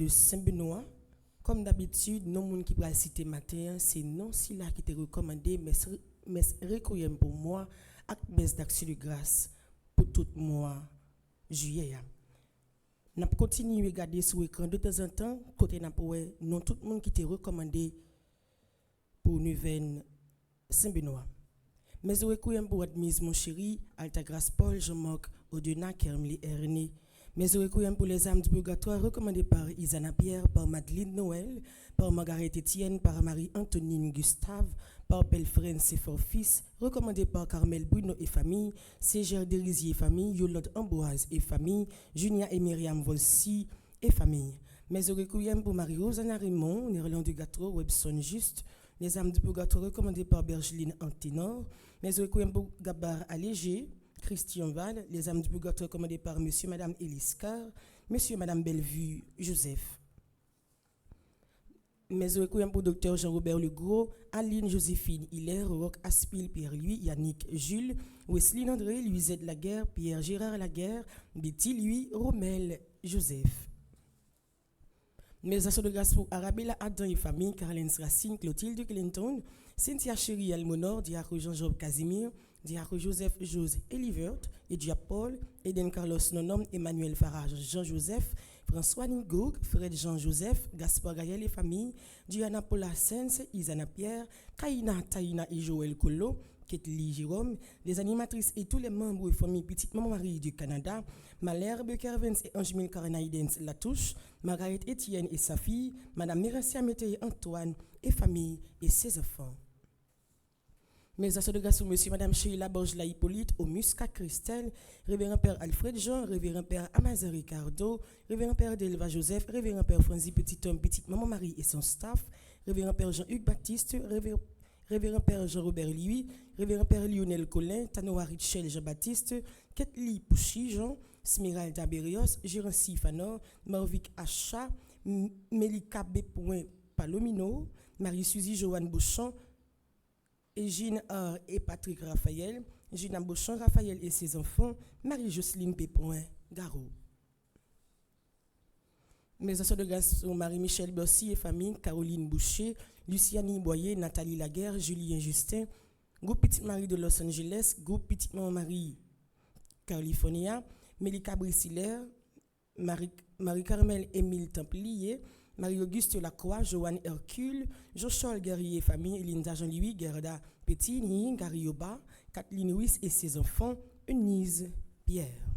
Saint-Benoît, comme d'habitude, non monde qui va citer matin, c'est non si là qui te recommandé, mais recueillement pour moi, avec mes d'action de grâce pour tout mois juillet. N'a continué à regarder sur l'écran de temps en temps, côté n'a pas non tout le monde qui te recommandé pour Neuvaine Saint-Benoît. Mais recueillement pour admise mon chéri, Alta Grâce Paul, Jean-Marc, Odena, Kermli, Ernie. Mes requiem pour les âmes du purgatoire recommandés par Isana Pierre, par Madeleine Noël, par Margaret Etienne, par Marie-Antonine Gustave, par Pelfren Sefor Fils, recommandé par Carmel Bruno et famille, Ségère Derisier et famille, Yolande Amboise et famille, Junia et Myriam Volsi et famille. Mes requiem pour Marie-Rosanna Raymond, Néerland du Gatro, Webson Juste, les âmes du purgatoire recommandées par Bergeline Anténor, mes requiem pour Gabar Allégé, Christian Val, les âmes du purgatoire commandées par monsieur et madame Eliscar, monsieur et madame Bellevue Joseph. Mes requiem pour docteur Jean-Robert Legros, Aline Joséphine Hilaire, Roch Aspil Pierre-Louis, Yannick Jules, Wesley André, Louisette Laguerre, Pierre Gérard Laguerre, Betty Louis, Romel Joseph. Mes actions de grâce pour Arabella Adam et famille, Caroline Racine, Clotilde Clinton, Cynthia Chéri Almonor, Diacre Jean-Job Casimir, Diacre Joseph Jose Elivert, Edia Paul, Eden Carlos Nonom, Emmanuel Farage, Jean-Joseph, François Ningog, Fred Jean-Joseph, Gaspard Gaël et famille, Diana Paula Sens, Isana Pierre, Kaina Taïna et Joël Colo, Ketli Jérôme, les animatrices et tous les membres de la famille Petite Maman Marie du Canada, Malherbe Kervens et Angemile Carnaïdens Latouche, Margaret Etienne et sa fille, Madame Mirencia Mété Antoine et famille et ses enfants. Mes actions de grâce pour monsieur et madame Sheila Borgela Hippolyte, au Muscat Christelle, révérend père Alfred Jean, révérend père Amazon Ricardo, révérend père Delva Joseph, révérend père Franzi Petit Homme, Petite Maman Marie et son staff, révérend père Jean-Hugues Baptiste, révérend père Jean-Robert Louis, révérend père Lionel Collin, Tanoa Richel Jean-Baptiste, Ketli Pouchy Jean, Smiralda Berrios, Gérancy Fanor, Marvic Acha, Melika B. Palomino, Marie-Suzy Joanne Bouchon, Égine et Patrick Raphaël, Gina Beauchamp, Raphaël et ses enfants, Marie-Jocelyne Pépoin, Garou. Mes actions de grâce sont Marie-Michel Bossi et famille, Caroline Boucher, Lucianie Boyer, Nathalie Laguerre, Julien Justin, Groupe Petite Marie de Los Angeles, Groupe Petite Maman Marie, California, Mélika Brissiller, Marie-Carmel Émile Templier, Marie-Auguste Lacroix, Joanne Hercule, Jean-Charles Guerrier famille, Linda Jean-Louis, Gerda Petit, Garioba, Kathleen Ruiz et ses enfants, Eunice Pierre.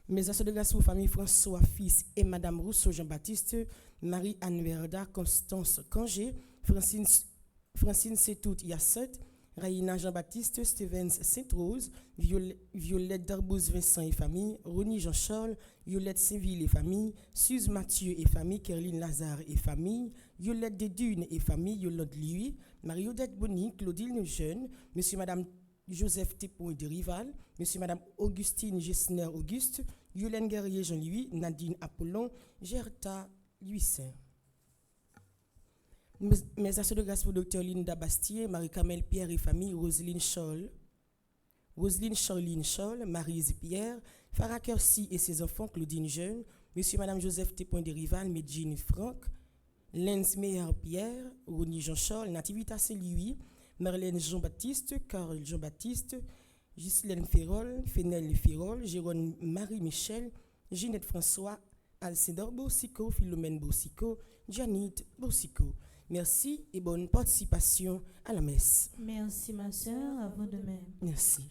Mes actions de grâce pour famille François Fils et Madame Rousseau Jean-Baptiste, Marie-Anne Verda, Constance Cangé, Francine Setout Yasset, Raïna Jean-Baptiste, Stevens Sainte-Rose, Violette Darbouze Vincent et famille, Ronnie Jean-Charles, Violette Séville et famille, Suze Mathieu et famille, Kerline Lazare et famille, Violette Desdunes et famille, Yolande Louis, Marie-Odette Bonny, Claudine Lejeune, Monsieur et Madame Joseph Tépon de Rival, Monsieur et Madame Augustine Gessner Auguste, Yolène Guerrier Jean-Louis, Nadine Apollon, Gerta Louis-Saint. Mes actions de grâce pour Dr Linda Bastier, Marie-Camille Pierre et famille, Roselyne Charline Charles, Marise Pierre, Farah Kersi et ses enfants, Claudine Jeune, Monsieur et Madame Joseph Tépon de Rival, Medjine Franck, Lenz Meyer Pierre, Ronnie Jean-Charles, Nativita Saint-Louis, Marlène Jean-Baptiste, Carl Jean-Baptiste, Ghislaine Ferrol, Fénel Ferrol, Jérôme Marie-Michel, Ginette François, Alcindor Boussico, Philomène Boussico, Janine Boussico. Merci et bonne participation à la messe. Merci ma sœur, à vous de même. Merci.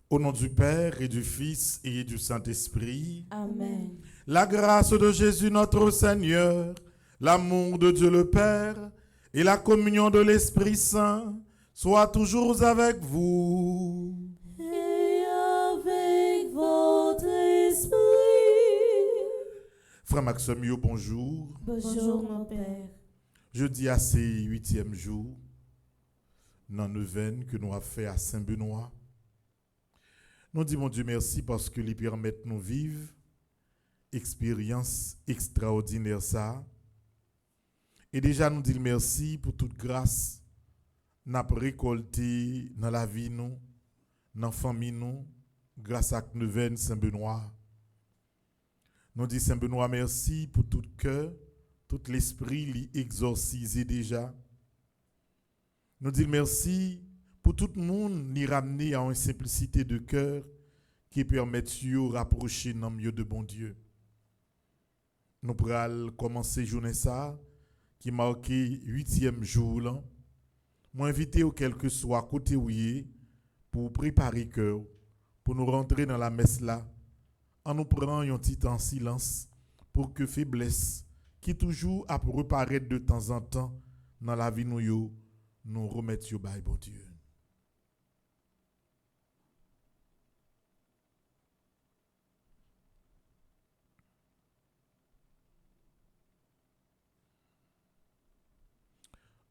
Au nom du Père et du Fils et du Saint-Esprit. Amen. La grâce de Jésus notre Seigneur, l'amour de Dieu le Père et la communion de l'Esprit Saint soient toujours avec vous. Et avec votre esprit. Frère Maxime, bonjour. Bonjour mon Père. Jeudi à ces 8e jour, dans la neuvaine que nous avons fait à Saint-Benoît. Nous disons, mon Dieu, merci parce que lui permet de nous vivre expérience extraordinaire ça. Et déjà, nous disons merci pour toute grâce nous avons récolté dans la vie, nous, dans la famille, nous, grâce à Neuvaine Saint-Benoît. Nous disons, Saint-Benoît, merci pour tout cœur, tout l'esprit, l'y exorcisé déjà. Nous disons merci pour tout le monde, nous ramener à une simplicité de cœur qui permet de rapprocher dans le milieu de bon Dieu. Nous pourrons commencer la journée ça, qui marque 8e jour. Là. Moi, invité au quel que soit côté où il est, pour préparer cœur, pour nous rentrer dans la messe là, en nous prenant un petit temps en silence, pour que faiblesse, qui toujours a pour reparaître de temps en temps dans la vie nous remettre au bail, bon Dieu.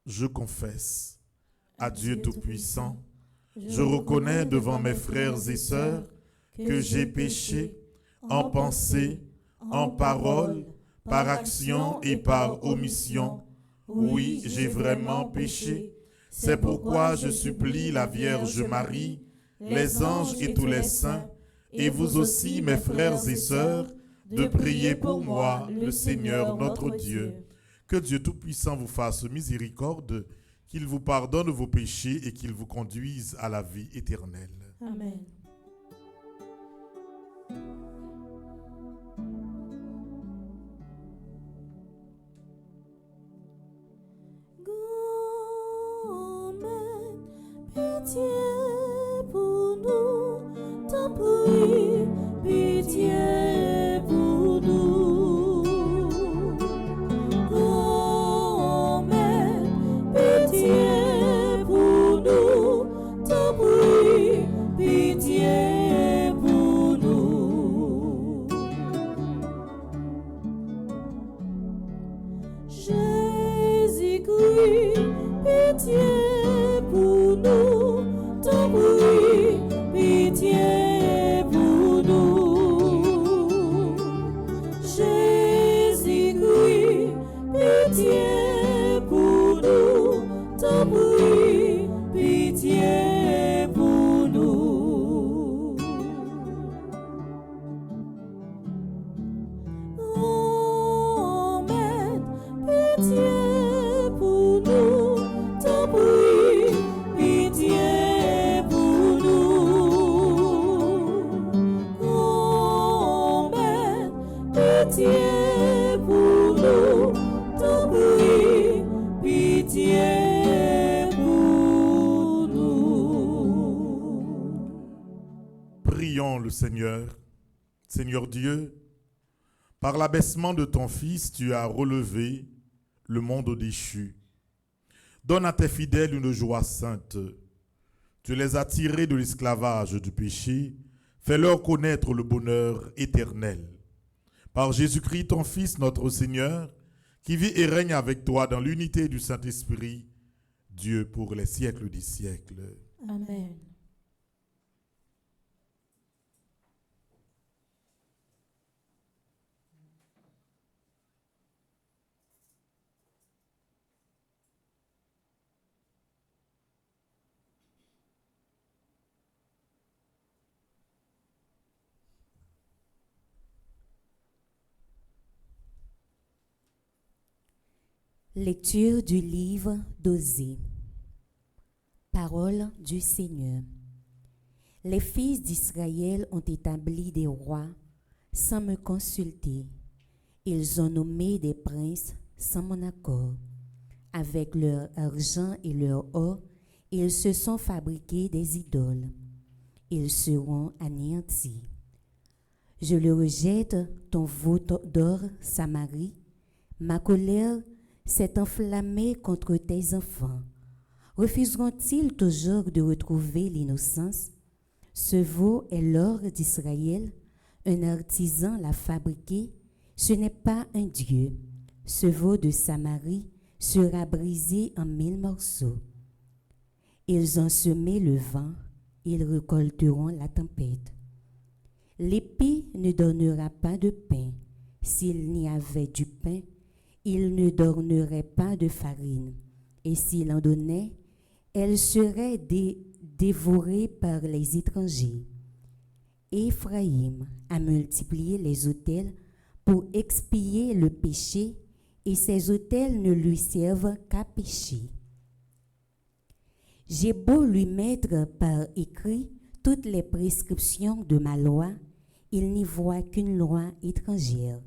Je confesse à Dieu Tout-Puissant, je reconnais devant mes frères et sœurs que j'ai péché en pensée, en parole, par action et par omission. Oui, j'ai vraiment péché. C'est pourquoi je supplie la Vierge Marie, les anges et tous les saints, et vous aussi, mes frères et sœurs, de prier pour moi, le Seigneur notre Dieu. Que Dieu Tout-Puissant vous fasse miséricorde, qu'il vous pardonne vos péchés et qu'il vous conduise à la vie éternelle. Amen. Pitié pour nous, t'en prie, pitié pour nous. Grand-mère, pitié pour nous, t'en prie, pitié prions le Seigneur. Seigneur Dieu, par l'abaissement de ton Fils, tu as relevé le monde déchu. Donne à tes fidèles une joie sainte. Tu les as tirés de l'esclavage du péché. Fais-leur connaître le bonheur éternel. Par Jésus-Christ, ton Fils, notre Seigneur, qui vit et règne avec toi dans l'unité du Saint-Esprit, Dieu pour les siècles des siècles. Amen. Lecture du livre d'Osée. Parole du Seigneur. Les fils d'Israël ont établi des rois sans me consulter. Ils ont nommé des princes sans mon accord. Avec leur argent et leur or, ils se sont fabriqués des idoles. Ils seront anéantis. Je le rejette, ton veau d'or, Samarie. Ma colère s'est enflammée contre tes enfants. Refuseront-ils toujours de retrouver l'innocence? Ce veau est l'or d'Israël, un artisan l'a fabriqué, ce n'est pas un dieu. Ce veau de Samarie sera brisé en 1000 morceaux. Ils ont semé le vent, ils récolteront la tempête. L'épée ne donnera pas de pain. S'il n'y avait du pain, il ne donnerait pas de farine. Et s'il en donnait, elle serait dévorée par les étrangers. Éphraïm a multiplié les autels pour expier le péché, et ces autels ne lui servent qu'à pécher. J'ai beau lui mettre par écrit toutes les prescriptions de ma loi, il n'y voit qu'une loi étrangère.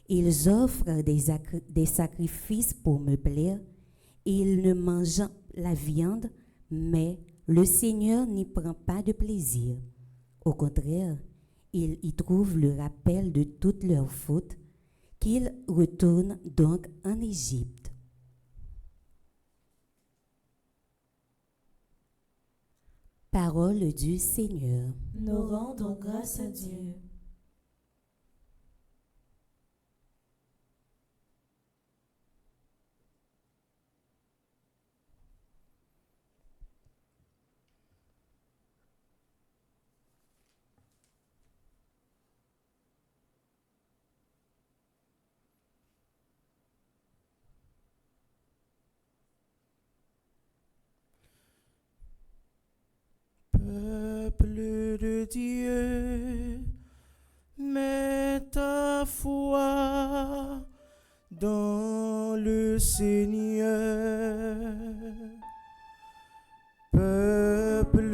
Ils offrent des sacrifices pour me plaire, et ils ne mangent la viande, mais le Seigneur n'y prend pas de plaisir. Au contraire, il y trouve le rappel de toutes leurs fautes, qu'ils retournent donc en Égypte. Parole du Seigneur. Nous rendons grâce à Dieu. Peuple de Dieu, mets ta foi dans le Seigneur. Peuple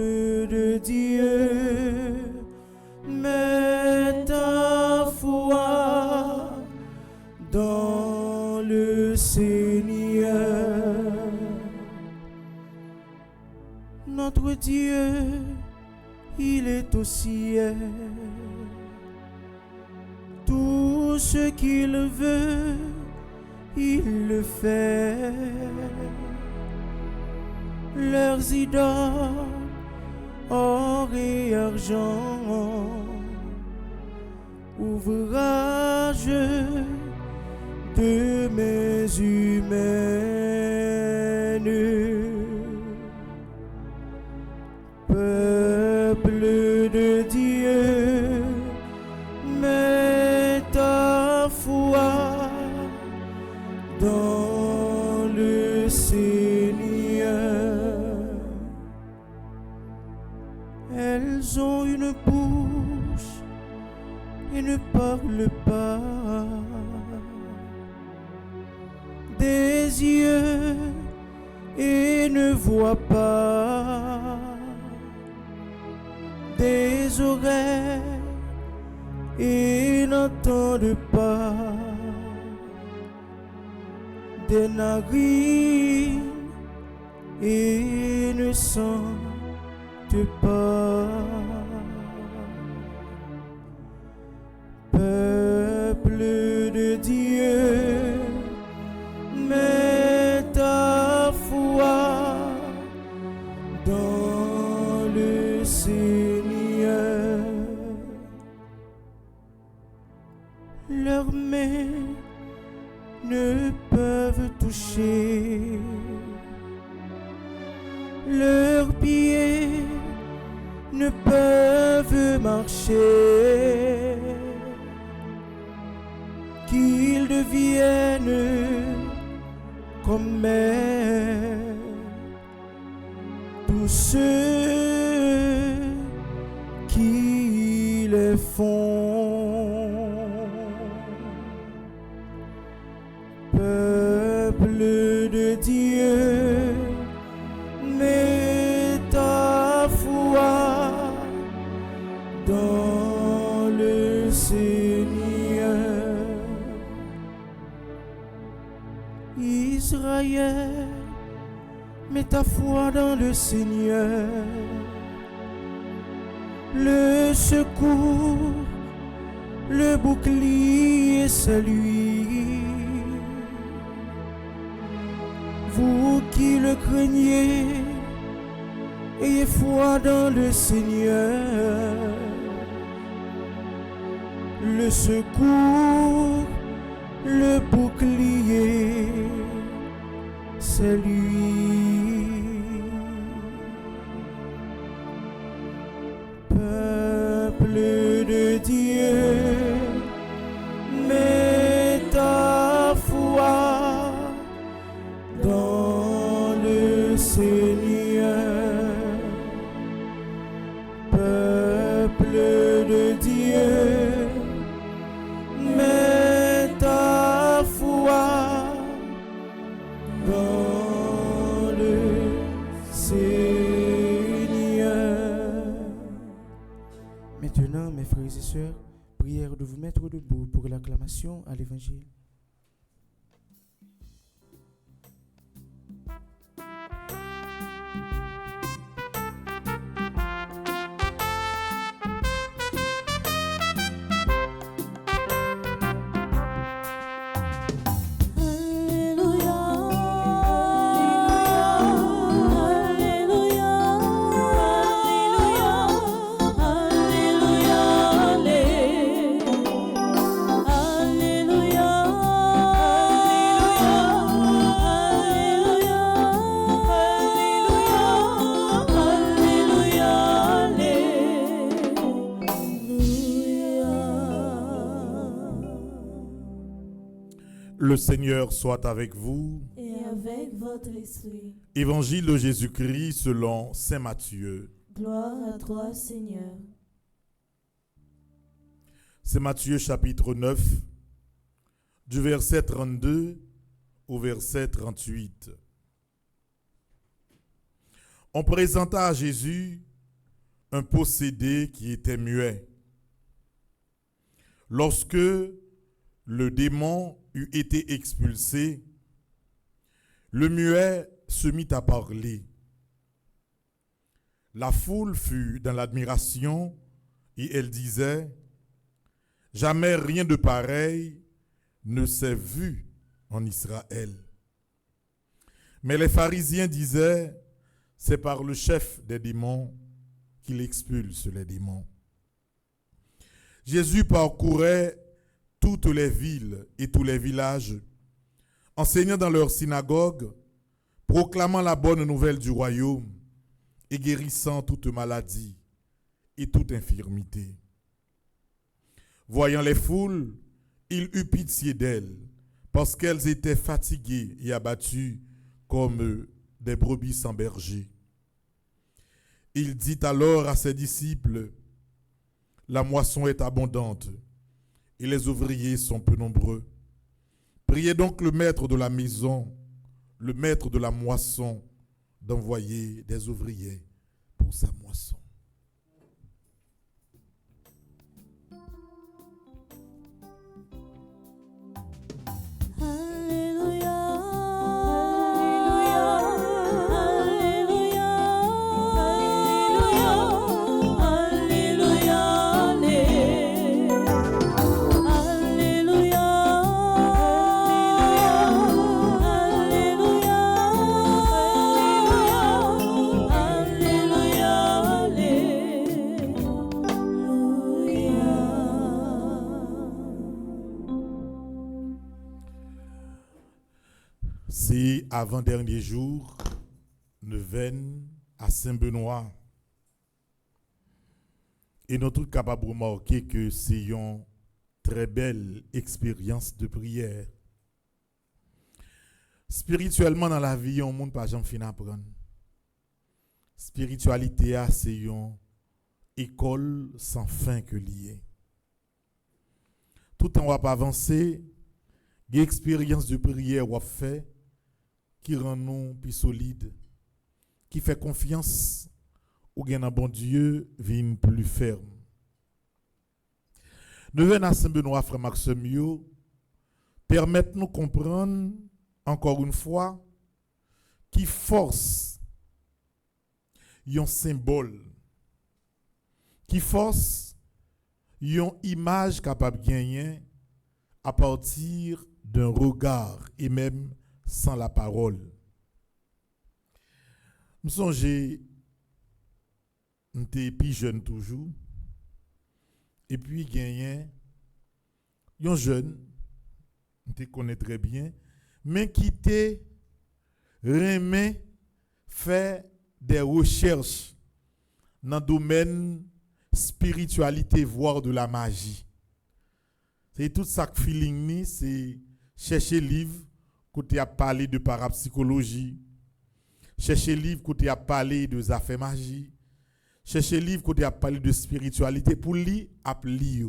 de Dieu, mets ta foi dans le Seigneur. Notre Dieu, il est au ciel. Tout ce qu'il veut, il le fait. Leurs idoles, or et argent, ouvrage de mains humaines. Peuple de Dieu, mets ta foi dans le Seigneur. Elles ont une bouche et ne parlent pas, des yeux et ne voient pas, des oreilles et n'entendent pas, des narines et ne sentent pas. leurs mains ne peuvent toucher, leurs pieds ne peuvent marcher, qu'ils deviennent comme mer, tous ceux qui les font. Peuple de Dieu, mets ta foi dans le Seigneur. Israël, mets ta foi dans le Seigneur. Le secours, le bouclier, c'est lui. Vous qui le craignez, ayez foi dans le Seigneur. Le secours, le bouclier, c'est lui. Peuple de Dieu, mets ta foi dans le Seigneur. Peuple de Dieu, mets ta foi dans le Seigneur. Maintenant, mes frères et sœurs, prière de vous mettre debout pour l'acclamation à l'Évangile. Le Seigneur soit avec vous. Et avec votre esprit. Évangile de Jésus-Christ selon saint Matthieu. Gloire à toi, Seigneur. C'est Matthieu chapitre 9, du verset 32 au verset 38. On présenta à Jésus un possédé qui était muet. Lorsque le démon eut été expulsé, le muet se mit à parler. La foule fut dans l'admiration et elle disait: jamais rien de pareil ne s'est vu en Israël. Mais les pharisiens disaient: c'est par le chef des démons qu'il expulse les démons. Jésus parcourait toutes les villes et tous les villages, enseignant dans leurs synagogues, proclamant la bonne nouvelle du royaume et guérissant toute maladie et toute infirmité. Voyant les foules, il eut pitié d'elles, parce qu'elles étaient fatiguées et abattues comme des brebis sans berger. Il dit alors à ses disciples: la moisson est abondante et les ouvriers sont peu nombreux. Priez donc le maître de la maison, le maître de la moisson, d'envoyer des ouvriers pour sa moisson. Alléluia. avant-dernier jour, neuvaine à Saint-Benoît. Et nous tous capables de remarquer que c'est une très belle expérience de prière. Spirituellement dans la vie, on ne peut pas jamais finir d'apprendre. Spiritualité, c'est une école sans fin que liée. Tout en va avancer, il y a une expérience de prière qu'on fait qui rend nous plus solides, qui fait confiance ou bien un bon Dieu vient plus ferme. Nous venons à Saint-Benoît, frère Maxime, permettre nous comprendre encore une fois qui force un symbole, qui force une image capable de gagner à partir d'un regard et même sans la parole. Je songe, j'étais plus jeune toujours, et puis gagné un jeune, je connais très bien, mais qui te remet faire des recherches dans le domaine spiritualité, voire de la magie. C'est tout ça que feeling, c'est chercher livre côté à parler de parapsychologie, chercher livre côté à parler de affaires magie, chercher livre côté à parler de spiritualité pour lire appeler.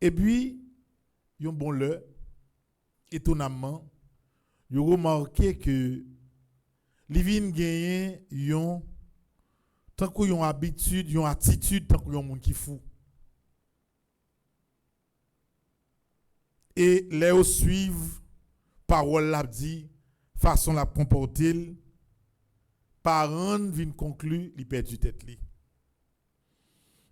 Et puis yon bon l'heure étonnamment, yo remarqué que li vinn gagner yon tant que yon habitude, yon attitude tant que yon moun qui fou. Et les au suivent parole l'a dit, façon la comporter, parents vinn conclure li perdu tête li.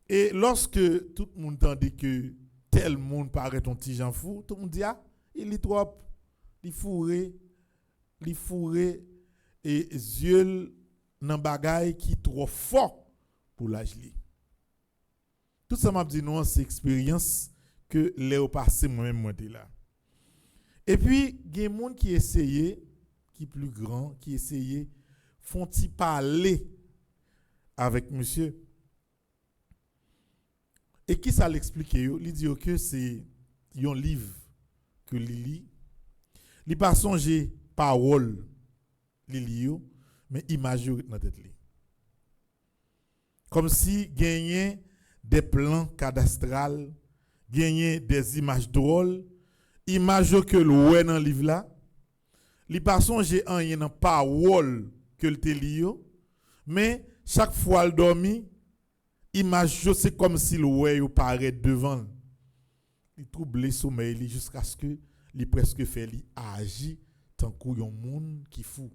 Et lorsque tout le monde entendait que tel monde paraît ton petit Jean fou, tout le monde dit ah, il est trop, il fourré et yeux nan bagay qui trop fort pour l'âge li. Tout ça m'a dit non, c'est expérience que les au passé moi-même moi là. Et puis il y a des gens qui essayaient, qui plus grand, qui essayaient font-ils parler avec monsieur. Et qui ça l'explique yo? Il dit que c'est un livre que li lit. Li pas songer parole li li yo, mais image yo dans tête li. Comme si gagnait des plans cadastrales, gagnait des images drôles, images que le dans livre là. Li pas songer en yon parole que le te li yo, mais chaque fois le dormi image c'est comme si le ouais paraît devant. Il trouble le sommeil jusqu'à ce que il presque fait li agit tant que yon monde qui fou.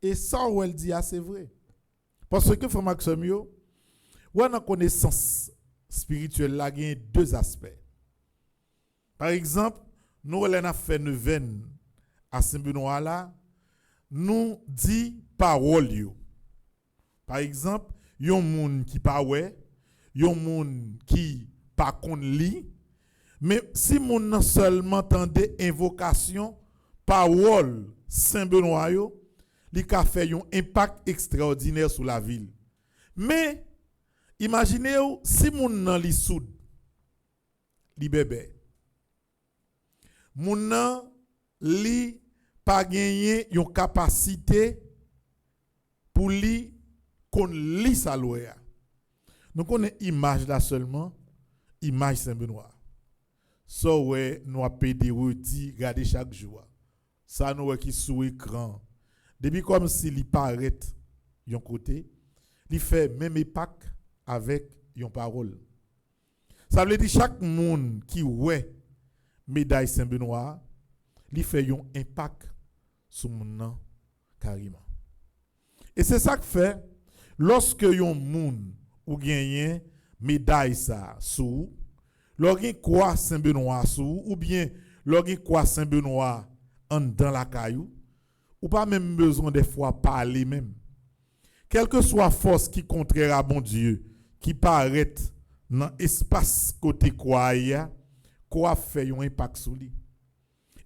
Et ça où elle dit c'est vrai. Parce que frère Maxime yo, ou en connaissance spirituelle là il y a deux aspects. Par exemple, nous on a fait neuvaine à Saint-Benoît là, nous dit parole yo. Par exemple, yon moun qui pa wè, yon moun qui pa kon li, mais si moun nan seulement tande invocation, parole Saint-Benoît yo, li ka fait yon impact extraordinaire sur la ville. Mais imaginez si moun nan li soud, li bébé. Moun nan li pa gagné yon capacité pour li qu'on lit sa loi. Donc on est image là seulement, image Saint-Benoît. Ça ouais nous a pédé reti regarder chaque jour. Ça nous qui sous écran. Depuis comme s'il y paraît yon côté, il fait même impact avec yon parole. Ça veut dire chaque monde qui ouais médaille Saint-Benoît, il fait yon impact sur mon nom carrément. Et c'est ça que fait lorsque yon moun ou gagne médaille ça sous, lorsqu'il quoi Saint-Benoît sous ou bien lorsqu'il quoi Saint-Benoît en dans la caillou, ou pas même besoin des fois parler même. Quelle que soit force qui contraire à bon Dieu, qui paraît dans espace côté quoi fait un impact sur lui.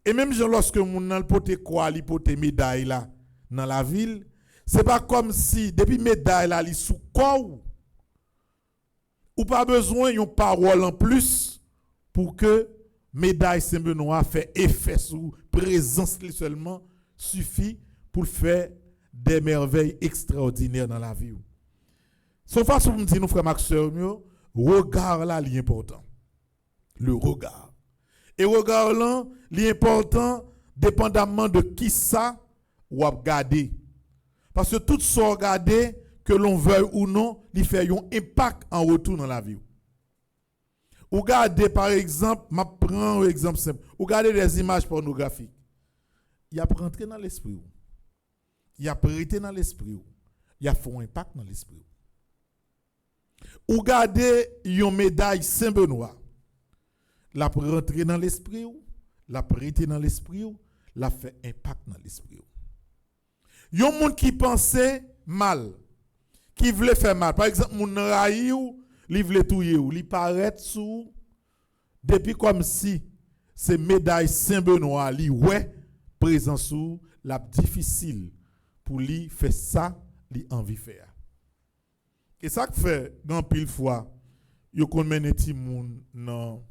Et même lorsque moun nan pote quoi, li pote médaille là dans la ville, c'est pas comme si depuis médaille là li sous corps ou pas besoin yon parole en plus pour que médaille Saint-Benoît fait effet sur présence li seulement suffit pour faire des merveilles extraordinaires dans la vie. Son façon de dire nous frères Maxeur, regard là li important. Le regard. Et regard là, li important dépendamment de qui ça ou a regarder. Parce que tout ça regarder que l'on veuille ou non, il fait un impact en retour dans la vie. Ou regardez par exemple, je prends un exemple simple. Ou regardez des images pornographiques. Il a rentré dans l'esprit. Il a prêté dans l'esprit. Il a fait un impact dans l'esprit. Ou regardez une médaille Saint-Benoît. La rentré dans l'esprit, la prêté dans l'esprit, la fait impact dans l'esprit. Yon moun qui pensait mal, qui voulait faire mal. Par exemple, moun raï ou, li voulait touyer ou, li paraît sous depuis comme si ces médailles Saint-Benoît li ouais présent sous la difficile pour lui faire ça, li envie faire. Et ça que fait dans pile fois, yo kon mène ti moun nan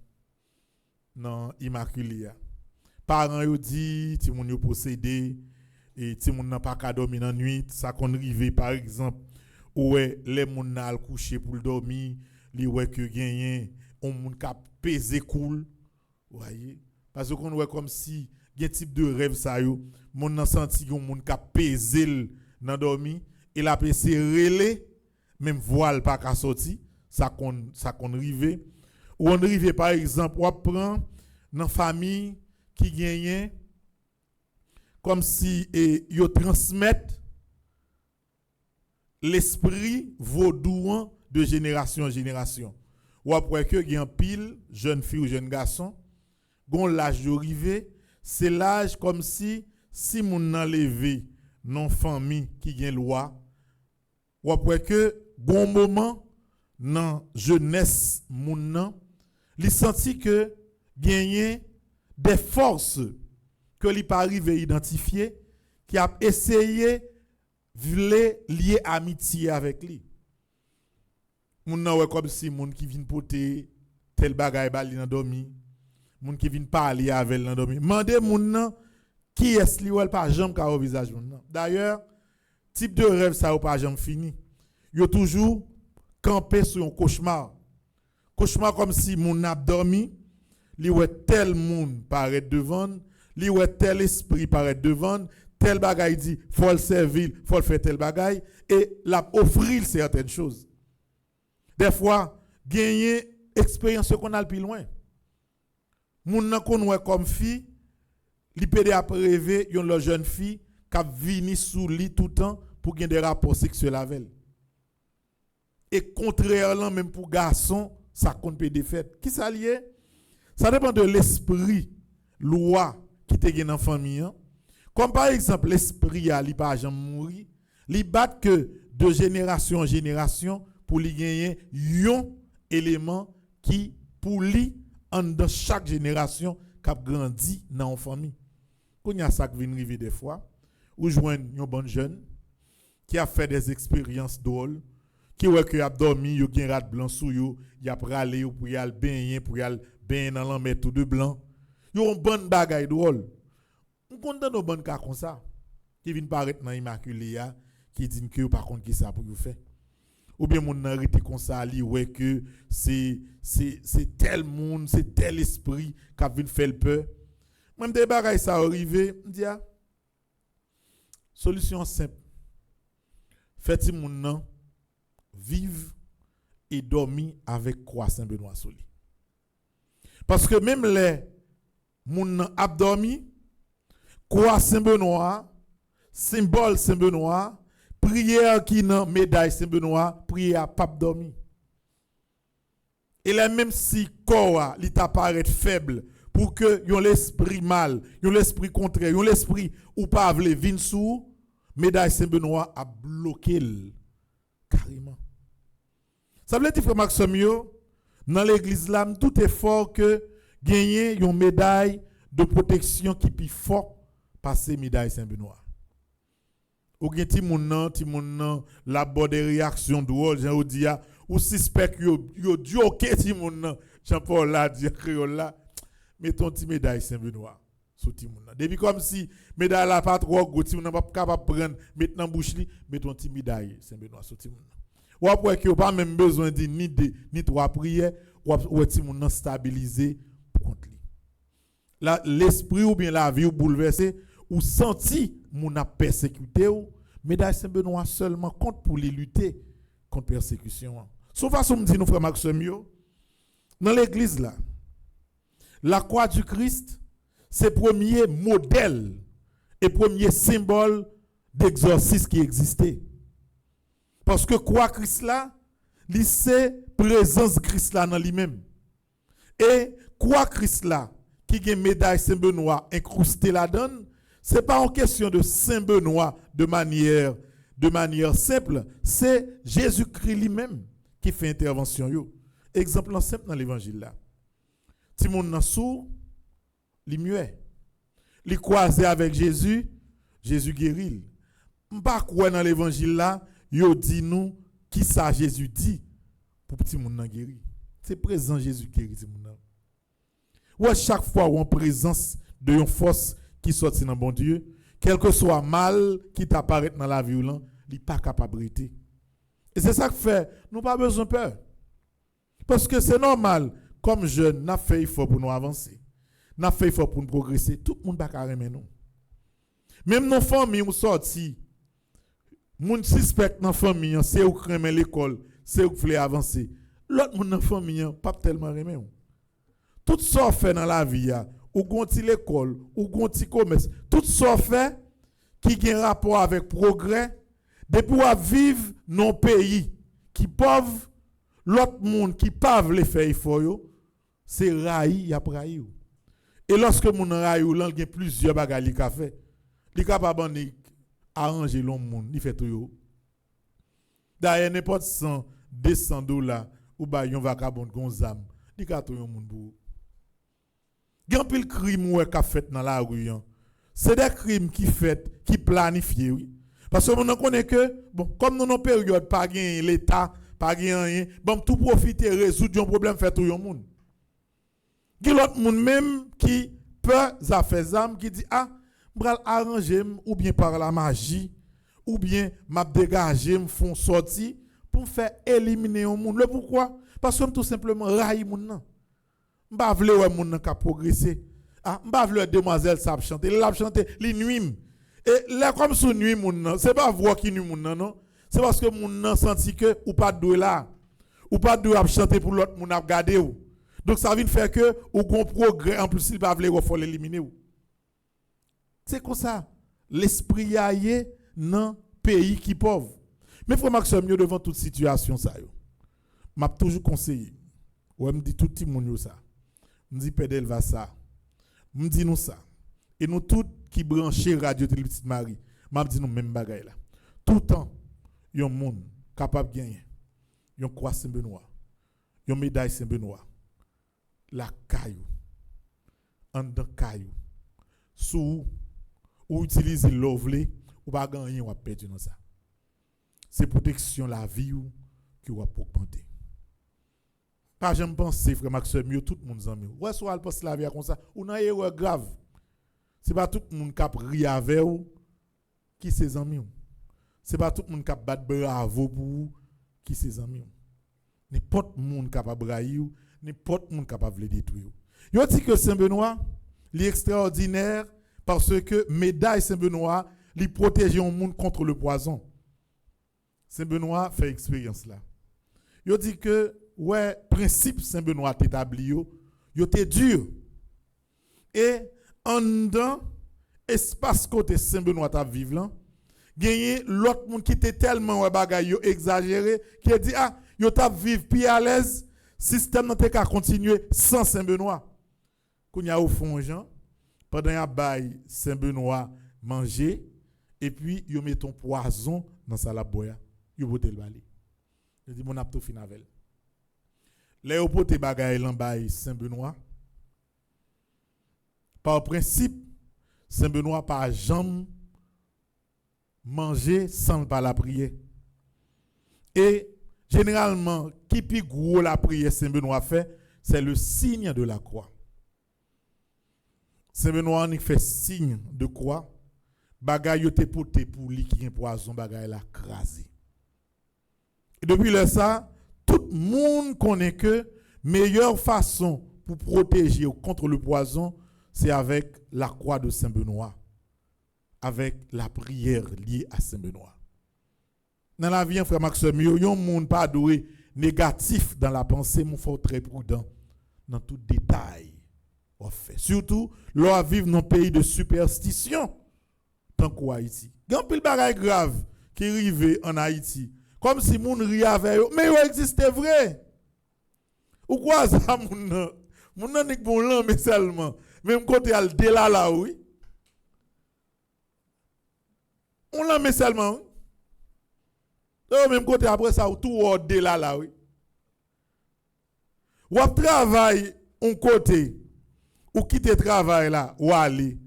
immaculé. Parents yo dit ti moun yo possédé et ti moun nan pas ka dormir dans nuit, ça kon rive par exemple ouais les moun nan coucher pour dormir, li ouais que genyen on moun ka peser cool. Voyez parce qu'on ouais comme si gen type de rêve ça yo, moun nan senti yon moun ka peser nan dormir et la pese relé même voile pas ka sorti, ça kon rive. Ou on rive par exemple, on prend dans famille qui gagne comme si yo transmettent l'esprit vaudouan de génération en génération. Ou après que gen pile jeune fille ou jeune garçon, gon l'âge de rive, c'est l'âge comme si moun nan levé non famille qui gen loi. Ou après que bon moment dans jeunesse moun nan, li senti que gagner des forces que li pas arrivé identifier qui a essayé vle lier amitié avec lui. Moun nan wè comme si moun qui vinn pote tel bagay bali nan dormi, moun qui vinn parler avec nan dormi. Mande moun nan qui est li wè pas jambe ka au visage moun nan. D'ailleurs, type de rêve ça ou pas jambe fini. Yo toujours campé sur un cauchemar. Cauchemar comme si moun n'a dormi, li wè tel moun paraît devant, li wè tel esprit paraît devant, tel bagay dit faut le servir, faut le faire tel bagay et la offrir certaines choses. Des fois, gagner expérience qu'on a le plus loin. Moun nan kon wè comme fille, li pede après rêver yon la jeune fille qui vini sous lit tout le temps pour gagner des rapports sexuels avec elle. Et contrairement même pour garçon, ça compte pas de fait. Qui ça lié? Ça dépend de l'esprit, loi qui te gen dans famille. Comme par exemple l'esprit a li pas jamais mourir, li bat que de génération en génération pour li gagner un élément qui pour li en dans chaque génération qui grandi dans une famille. Quand y a ça qui vient arriver des fois, ou joindre une bonne jeune qui a fait des expériences drôles, qui ouais que a dormi, yo gen rat blanc sou yo, y a pralé yo pour y al baigner, pour y al baigner dans l'en tout de blanc. Yo un bon bagay drôle. On content nos bonnes cas comme ça qui viennent paraître dans immaculé qui dit que par contre qui ça pour vous faire. Ou bien mon arrêté comme ça li ouais que c'est tel monde, c'est tel esprit qui vient faire le peur. Même des bagay ça arrivé, me dit solution simple. Faites moun nan vivre et dormir avec croix Saint-Benoît Soli. Parce que même les moun a dormi, croix Saint-Benoît, symbole Saint-Benoît, prière qui nan médaille Saint-Benoît, prière pas dormi. Et là même si corps li t'apparaît faible pour que yon l'esprit mal, yon l'esprit contraire, yon l'esprit ou pas vle vin sou, médaille Saint-Benoît a bloqué carrément. Ça veut dire frère Maxime yo, dans l'église là tout effort que gagner une médaille de protection qui plus fort passer médaille Saint-Benoît. Ou gen ti moun nan la bonne des réactions drôle Jean Odia ou suspect yo joke ti moun nan Jean-Paul là dit créole là mettons ti médaille Saint-Benoît sur ti moun nan. Depuis comme si médaille la pas trop gros ti moun nan pas capable prendre mettre dans bouche li mettons ti médaille Saint-Benoît sur ti moun nan. Ou après que pas même besoin de ni trois prières ou ti moun nan stabiliser contre lui. Là l'esprit ou bien la vie ou bouleversé ou senti moun a persécuté ou médaille Saint-Benoît seulement compte pour les lutter contre persécution. Sauf façon me dit nous frère Maxime yo dans l'église là la croix du Christ c'est premier modèle et premier symbole d'exorcisme qui existait. Parce que croix Christ là c'est présence Christ là dans lui-même. Et croix Christ là qui a médaille Saint-Benoît incrustée là-dedans, c'est pas en question de Saint-Benoît de manière simple, c'est Jésus-Christ lui-même qui fait intervention yo. Exemple simple dans l'évangile là. Si moun nan sourd, li muet. Li croisé avec Jésus, Jésus guérit. M'pa quoi dans l'évangile là, yo dit nous qui ça Jésus dit pour petit moun nan guéri. C'est présent Jésus qui guérit moun nan. Ou à chaque fois ou en présence de une force qui sorti dans bon Dieu, quel que soit mal qui t'apparaît dans la vie là, il pas capable d'arrêter. Et c'est ça que fait, nous pas besoin de peur. Parce que c'est normal, comme jeunes, n'a fait effort pour nous avancer. N'a fait effort pour nous progresser, tout le monde pas carrément nous. Même nos familles ou sorti, moun suspect dans famille, c'est ou crème l'école, c'est ou voulez avancer. L'autre moun dans famille pas tellement remet. Tout ça fait dans la vie ou gonti l'école, ou gonti commerce, tout ça fait qui a un rapport avec progrès, depuis à vivre dans un pays qui pauvre, l'autre monde qui pauvre les faire effort, c'est raï, y a raï. Et lorsque mon raï ou il y a plusieurs bagages qui fait, il est capable d'arranger l'homme monde, il fait tout yo. D'ailleurs n'importe 100, 200 $, ou ba yon vagabond gonzam, il ka tout yon monde pour. Gan pile crime ou qu'a fait dans la rue. C'est des crimes qui fait, qui planifié oui. Parce que on connaît que bon comme nous dans période pas gain l'état, pas gain rien, bon tout profiter résoudre un problème fait tout le monde. Gen l'autre monde même qui peut ça fait âme qui dit ah, m'bral arranger ou bien par la magie ou bien m'a dégager me font sortir pour faire éliminer un monde. Le pourquoi? Parce que tout simplement raï monde nan. M'pa vle wè moun nan ka progresser. Ah, m'pa vle demoiselle sa chanter, l'a chanter li nuit. Et là comme sou nuit moun nan, c'est pas voix qui nuit moun nan non. C'est parce que moun nan senti que ou pas doué là. Ou pas doué à chanter pour l'autre moun a regarder ou. Donc ça vient faire que ou gon progrès en plus il pas vle faut l'éliminer ou. C'est comme ça. L'esprit aillé dans pays qui pauvre. Mais frère Maxime yo devant toute situation ça yo. M'a toujours conseillé. Ouais me dit tout petit moun yo ça. Me dit Pédel va ça. Me dit nous ça. Et nous tous qui brancher radio télé petite Marie, m'a dit nous même bagaille là. Tout temps yon monde capable gagner. Yon croix Saint-Benoît. Yon médaille Saint-Benoît. La caillou. En dans caillou. Sous ou utiliser l'ovlé ou pas gagner ou perdre dans ça. C'est protection la vie ou qui va augmenter. Pas j'aime penser frère Maxime tout le monde zami. Ouais soit pense la vie comme ça ou nan erreur grave. C'est pas tout le monde qui ri avec ou qui ses amis. C'est pas tout le monde qui bat bravo pour qui ses amis. N'importe monde capable brailler ou n'importe monde capable détruire. Yo dit que Saint-Benoît est extraordinaire parce que médaille Saint-Benoît lui protège un monde contre le poison. Saint-Benoît fait expérience là. Yo dit que ouais principe Saint-Benoît établi yo était dur. Et en dedans espace côté Saint-Benoît t'a vivre là, gagné l'autre monde qui était tellement ouais bagay yo exagéré qui a dit ah yo t'a vivre plus à l'aise système n'a qu'à continuer sans Saint-Benoît. Kounya au fond Jean pendant y a bail Saint-Benoît manger et puis yo met ton poison dans sa la boya yo bote le balé. Je dis mon apto fin avec. Là yo pote bagay lan bail Saint-Benoît. Par principe, Saint Benoît pas jamais manger sans pas la prière. Et généralement, qui plus gros la prière Saint Benoît fait, c'est le signe de la croix. Saint Benoît en fait signe de croix. Bagay yo te pote pour lui qui un poison, bagay la crasé. Et depuis là ça, tout le monde connaît que meilleure façon pour protéger contre le poison, c'est avec la croix de Saint Benoît, avec la prière liée à Saint Benoît. Dans la vie, frère Maxime, il y a un monde pas doué négatif dans la pensée, il faut être très prudent dans tout détail. Surtout, l'on vivre dans un pays de superstition, tant qu'Haïti. Il y a un pile bagay grave qui arrive en Haïti, comme si moun ri avec eux, mais il existe vrai. Ou quoi ça, moun nan nik bon lan, mais seulement, même côté al déla là, oui. On l'a mais seulement, oui. Même côté après ça, tout au déla là, oui. Ou ap travail on côté, ou quitte travail là, ou aller.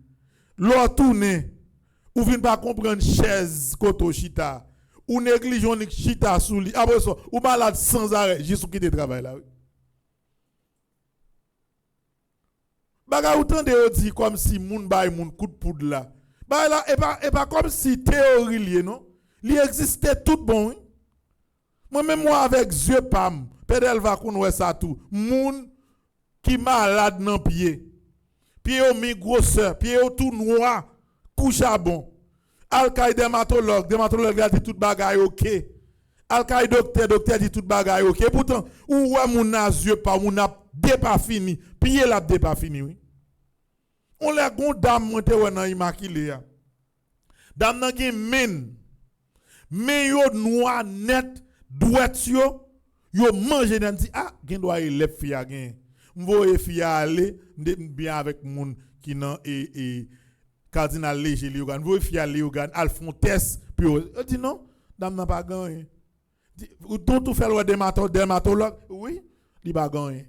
L'on tourne, ou vient pas comprendre chaise koto chita, ou négligeons chita sous li, après ça, ou malade sans arrêt, juste ou quitte travail là, oui. Baga ou tande yo di comme si moun bay moun coup de poudre là. Bah là et pas comme si théorie lié non. Li existait tout bon. Oui? Moi avec yeux pam, pedel va connait ça tout. Moun qui malade nan pied. Pied au mi grosseur, pied au tout noir, couche à bon. Alkay dermatologue a dit tout bagay OK. Alkay docteur dit tout bagay OK. Pourtant ou moun na yeux pas moun na pas fini, pied la pas fini oui. On l'a gon dame monte nan immaculé. Dame nan gen men yo noir net douet yo mange nan di ah gen doit élève fia gen. M'voye fia aller bien avec moun qui nan et cardinal léger li yo gan. M'voye fia li yo gan Alfontes puis on dit non, dame nan pas gagné. Ou tout fait le dermatologue oui, li pas gagné.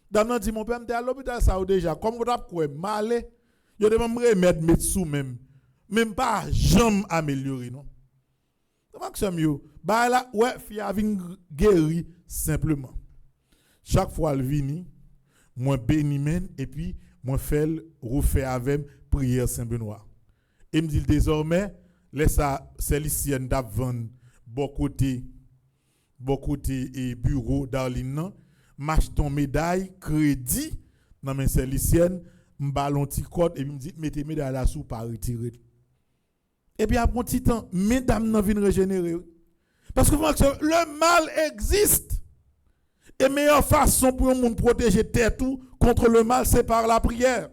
Dame dit mon père m'était à l'hôpital ça déjà comme vous avez quoi malé yo de me remettre mettre sous même pas jamais améliorer non. Maxime yo ba là ouais fia vinn guéri simplement. Chaque fois elle vini moi béni men et puis moi fait refaire avec prière Saint Benoît. Et me dit désormais laisse ça célicienne d'avant bon côté et bureau d'Arline marche ton médaille crédit dans mes célicienne m'ballon ti code et me dit mettez médaille là sous pas retirer. Et puis après un petit temps mesdames nan vinn régénérer parce que le mal existe et meilleure façon pour un monde protéger tête tout contre le mal c'est par la prière.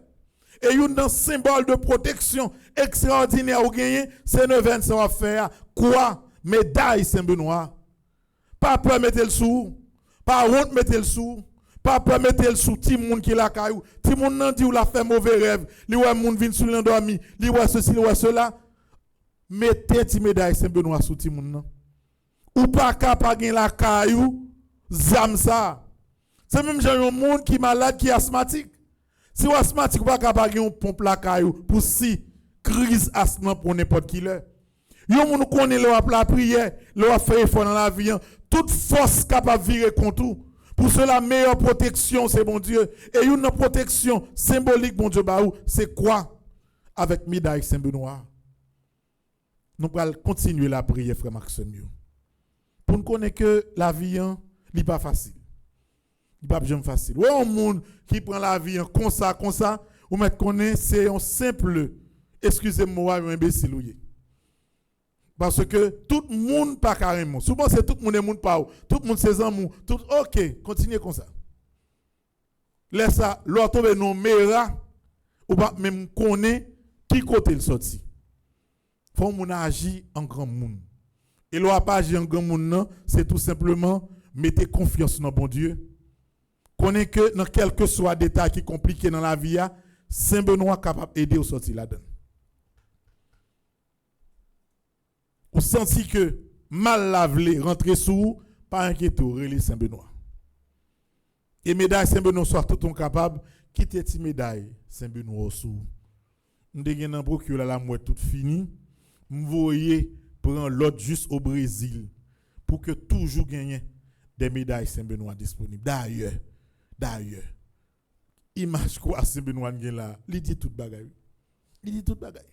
Et un symbole de protection extraordinaire au gagné c'est 9 à faire quoi médaille Saint Benoît. Pas peur mettre le sous. Pas honte mettre le sous. Pas peur mettre le sous. Ti moun qui la caillou. Ti moun nan di ou la fait mauvais rêve. Li wè moun vin sou l'endormi. Li wè ceci, li wè cela. Mettez ti médaille Saint Benoît sous ti moun nan. Ou pas capable gen la caillou. Zam ça. C'est même genre un monde qui malade qui asthmatique. Si ou asthmatique ou pas capable gen pompe la caillou pour si crise asthme pour n'importe qui là. Yo moun connaît la prière, le fait effort dans la vie. Toute force capable de virer contre tout. Pour cela, meilleure protection, c'est bon Dieu. Et une protection symbolique, bon Dieu, c'est quoi? Avec médaille Saint Benoît. Nous allons continuer la prière, frère Maxime. Pour nous connaître que la vie n'est pas facile. Il n'est pas jamais facile. Ou un monde qui prend la vie comme ça, ou mettre connaît, c'est un simple, excusez-moi, un imbécile. Parce que tout le monde pas carrément. Souvent c'est tout le monde monde pas. Tout le monde c'est amour. Tout OK, continuez comme ça. Laisse ça, l'autre tombe non mera ou pas même connaît qui côté il sorti. Faut mon agir en grand monde. Et l'on pas agir en grand monde non, c'est tout simplement mettez confiance dans bon Dieu. Connaît que dans quel que soit détail qui compliqué dans la vie, Saint Benoît capable d'aider au sortir là-dedans. Ou senti que mal lavé rentrer sous pas inquiéter relais Saint Benoît. Et médaille Saint Benoît soit tout capable quitter ti médaille Saint-Benoît sous. M'de gen nan procure la mouette toute fini. M'voyer prendre l'autre juste au Brésil pour que toujours gagne des médailles Saint-Benoît disponibles. D'ailleurs, image quoi Saint-Benoît gen là, il dit tout bagaille. Il dit tout bagaille.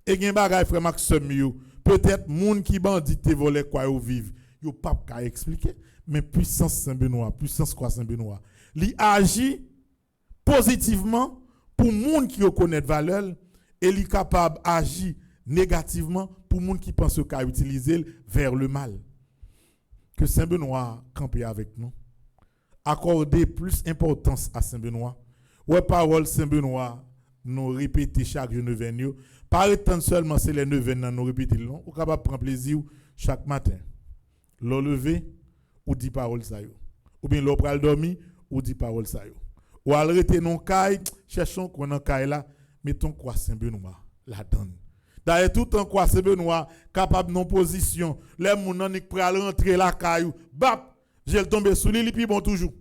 Et gen bagaille frère Maxime yo, peut-être moun qui bandit te volé quoi yo vive, yo pas ka expliquer, mais puissance Saint-Benoît, puissance quoi Saint-Benoît, li agit positivement pour moun qui reconnaît valeur et li capable agir négativement pour moun qui pense qu'à utiliser vers le mal. Que Saint-Benoît campe avec nous. Accorder plus importance à Saint-Benoît. Ouais, parole Saint-Benoît, nous répéter chaque jour neuvaine. Pas étant seulement c'est les neuvaines, nous répéter non. Ou capable prendre plaisir chaque matin. L'eau lever ou dit parole ça yo. Ou bien l'eau pral dormir ou dit parole ça yo. Ou arrêter non caille, cherchons qu'on en caille là, mettons quoi Saint-Benoît la donne. D'ailleurs tout en quoi Saint-Benoît capable non position, les moun nan nik pral rentrer la caillou, bap, j'ai tombé sous lui puis bon toujours.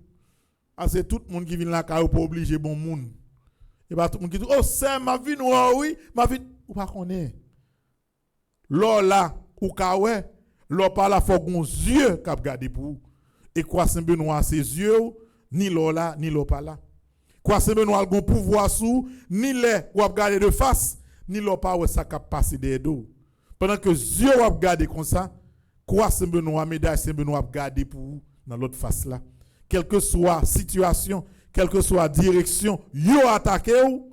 Ah c'est tout le monde qui vient la caillou pour obliger bon moun. Et pas tout le monde qui dit oh c'est ma vie noire oui, ma vie ou pas connaît. L'or là ou ka ouais, l'or pas la faut gon yeux k'ap garder pour. Et quoi Saint-Benoît ses yeux ni l'or là ni l'or pas là. Quoi Saint-Benoît gon pouvoir sous ni les ou ap garder de face ni l'or pas ouais ça k'ap passer des dos. Pendant que yeux ou ap garder comme ça, quoi Saint-Benoît médaille Saint-Benoît ap garder pour dans l'autre face là. Quelle que soit situation, quelle que soit direction, yo attaqué ou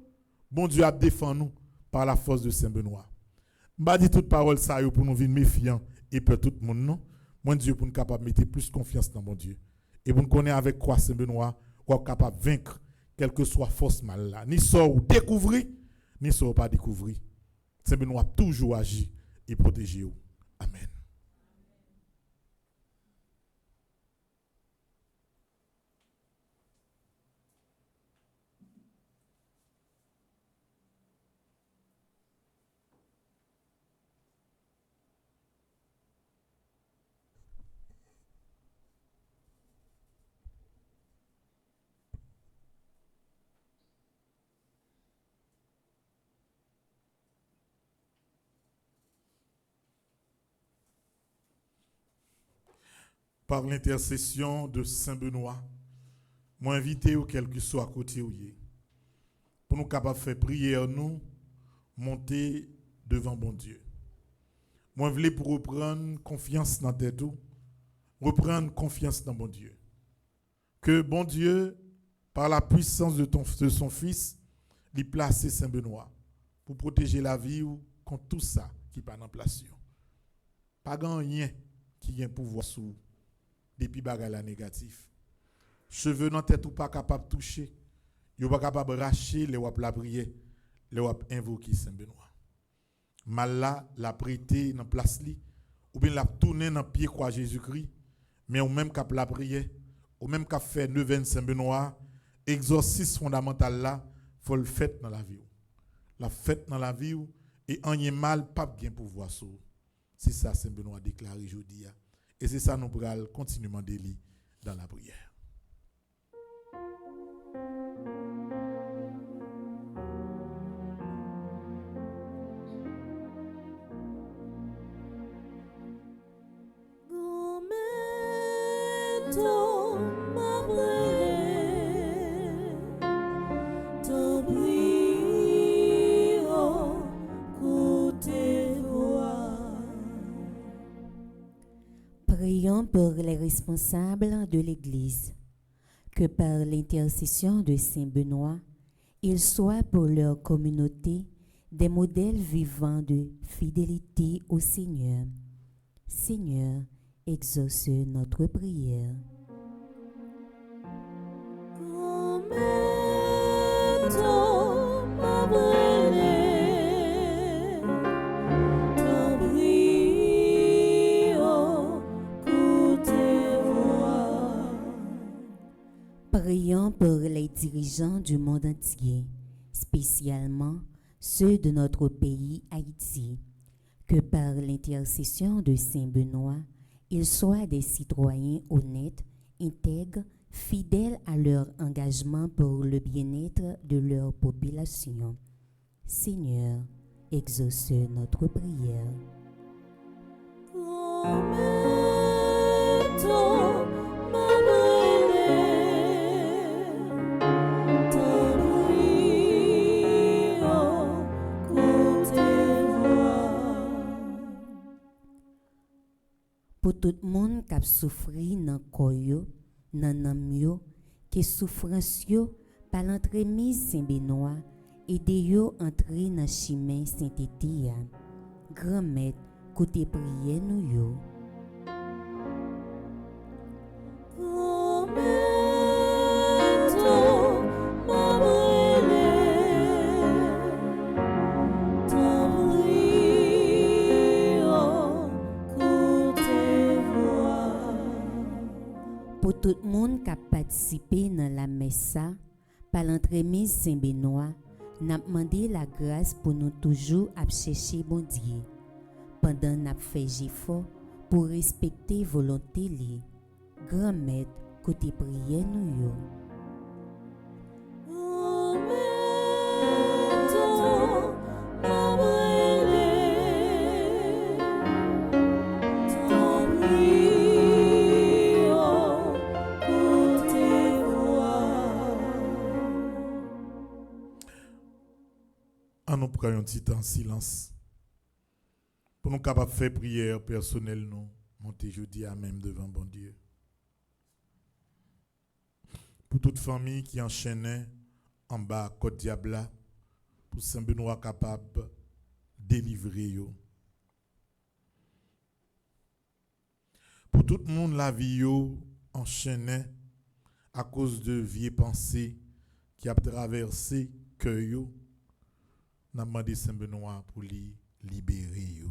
bon Dieu a défend nous par la force de Saint-Benoît. M'a dit toute parole ça yo pour nous vivre méfiant et peur tout le monde non. Mon Dieu pour nous capable mettre plus confiance dans mon Dieu. Et pour nous connaître avec quoi Saint-Benoît, ou capable vaincre quelle que soit force mal là. Ni sort ou découvrir, ni sort pas découvrir. Saint-Benoît toujours agit et protéger vous. Amen. Par l'intercession de Saint-Benoît, moi invité ou quel que soit à côté où y est, pour nous capables de faire prière nous monter devant bon Dieu. Moi voulais pour reprendre confiance dans tête tout, reprendre confiance dans bon Dieu. Que bon Dieu par la puissance de son fils, lui placer Saint-Benoît pour protéger la vie ou contre tout ça qui pas en place. Pas rien qui a un pouvoir sur depuis bagala négatif. Cheveux dans tête ou pas capable de toucher, yo pas capable de racher les wap la prière, les wap invoquer Saint-Benoît. Mal là la prêter dans place li ou bien la tourner dans pied croix Jésus-Christ, mais ou même cap la prière, ou même cap faire neuvaine Saint-Benoît, exorcisme fondamental là, faut le faire dans la vie. La fête dans la vie et en mal pas bien pouvoir sur. C'est ça Saint-Benoît déclaré aujourd'hui. Et c'est ça nous pourrons continuellement délit dans la prière. Prions pour les responsables de l'Église, que par l'intercession de Saint-Benoît, ils soient pour leur communauté des modèles vivants de fidélité au Seigneur. Seigneur, exauce notre prière. Prions pour les dirigeants du monde entier, spécialement ceux de notre pays Haïti, que par l'intercession de Saint-Benoît, ils soient des citoyens honnêtes intègres, fidèles à leur engagement pour le bien-être de leur population. Seigneur, exauce notre prière. Pour tout le monde qui a souffert dans le corps, dans l'âme, que souffrance yo, par l'entremise Saint-Benoît, aidez yo entrer dans le chemin sainteté. Grand maître, côté prière nous yo. Pour tout le monde qui a participé dans la messe, par l'entremise Saint-Benoît, n'a demandé la grâce pour nous toujours chercher bon Dieu. Pendant n'a fait effort pour respecter volonté li. Grand maître, côté prière nous yo. Nous prenons un petit temps en silence pour nous capables de faire prière personnelle, nous monter jeudi à même devant bon Dieu. Pour toute famille qui enchaînait en bas Côte Diabla, pour Saint-Benoît capable de délivrer yo. Pour tout le monde la vie yo enchaînait à cause de vieilles pensées qui a traversé cœur yo. On a demandé Saint-Benoît pour lui libérer.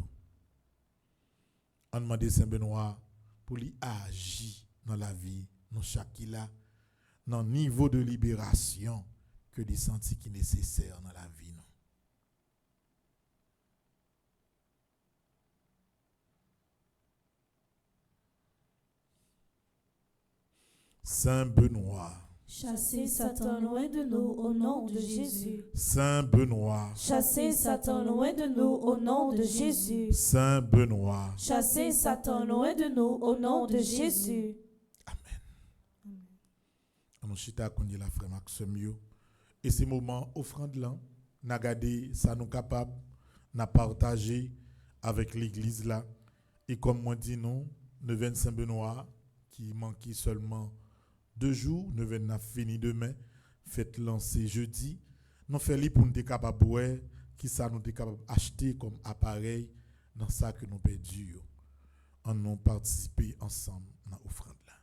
On a demandé Saint-Benoît pour lui agir dans la vie, dans chaque là, dans le niveau de libération que des sentis qui est nécessaire dans la vie. Saint-Benoît. Chassez Satan loin de nous au nom de Jésus. Saint-Benoît. Chassez Satan loin de nous au nom de Jésus. Saint-Benoît. Chassez Satan loin de nous au nom de Jésus. Amen. On chita konye la frère Maxime yo. Et ces moments offrande là, n'a gardé ça nous capable, n'a partagé avec l'église là. Et comme moi dit nous, neuvaine Saint-Benoît qui manquait seulement 2 jours, nous venons fini demain, faites lancer jeudi. Nous faisons pour nous être capables de qui ça nous est capable d'acheter comme appareil dans ça que nous perdons. On nous participer ensemble dans l'offrande là.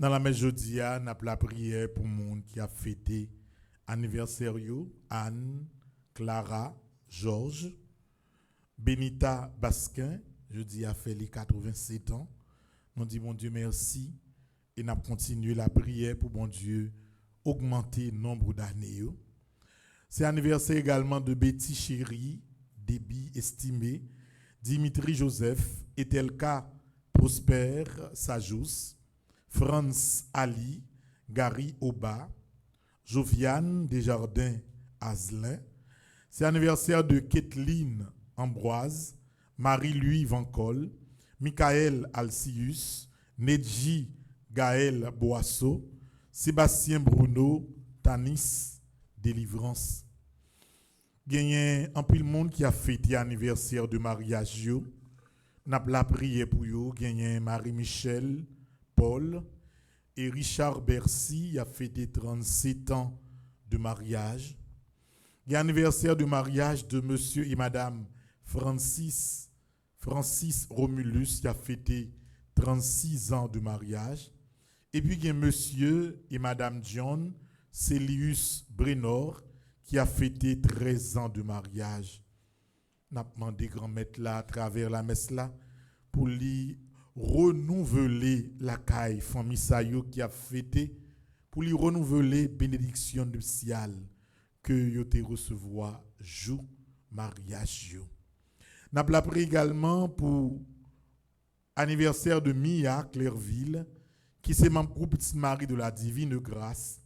Dans la messe jeudi, nous avons la prière pour le monde qui a fêté anniversaire, Anne, Clara, Georges, Benita Basquin, jeudi a fait les 87 ans. Nous disons, bon Dieu, merci. Et nous continué la prière pour bon Dieu augmenter le nombre d'années. C'est anniversaire également de Betty Chéri, Déby Estimé, Dimitri Joseph, Etelka Prosper Sajous, Franz Ali, Gary Oba, Joviane Desjardins Azlin. C'est anniversaire de Kathleen Ambroise, Marie-Louis Vancol, Michael Alcius, Nedji Gaël Boisseau, Sébastien Bruno, Tanis Délivrance. Gagné un peu le monde qui a fêté anniversaire de mariage yo. N'a la prière pour yo, gagné Marie-Michel, Paul et Richard Bercy a fêté 37 ans de mariage. Il anniversaire de mariage de monsieur et madame Francis Romulus qui a fêté 36 ans de mariage. Et puis il y a monsieur et madame John Célius Brenor qui a fêté 13 ans de mariage. N'a demandé grand maître là à travers la messe là pour lui renouveler la caille famille Sayo qui a fêté, pour lui renouveler bénédiction nuptiale que yo te recevoir jour mariage yo. N'a la prié également pour anniversaire de Mia Clairville qui c'est membre groupe Petite Marie de la Divine Grâce,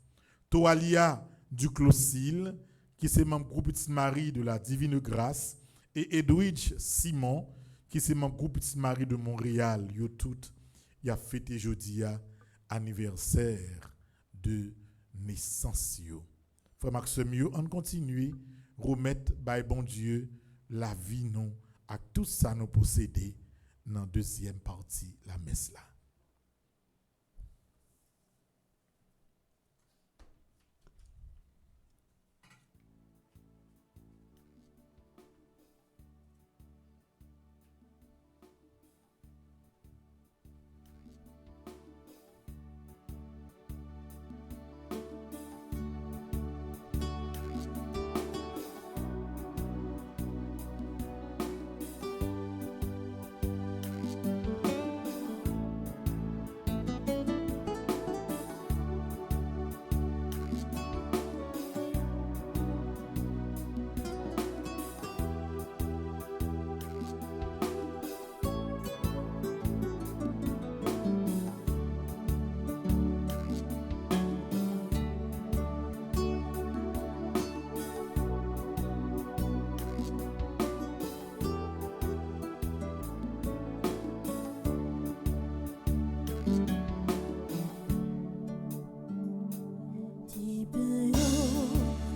Toalia Duclosil qui c'est membre groupe Petite Marie de la Divine Grâce et Edwidge Simon qui c'est membre groupe Petite Marie de Montréal. Yo tout y a fêté jeudi anniversaire de naissance yo. Frère Maxime yo, on continue remettre by bon Dieu la vie nous à tout ça nous posséder dans deuxième partie la messe là.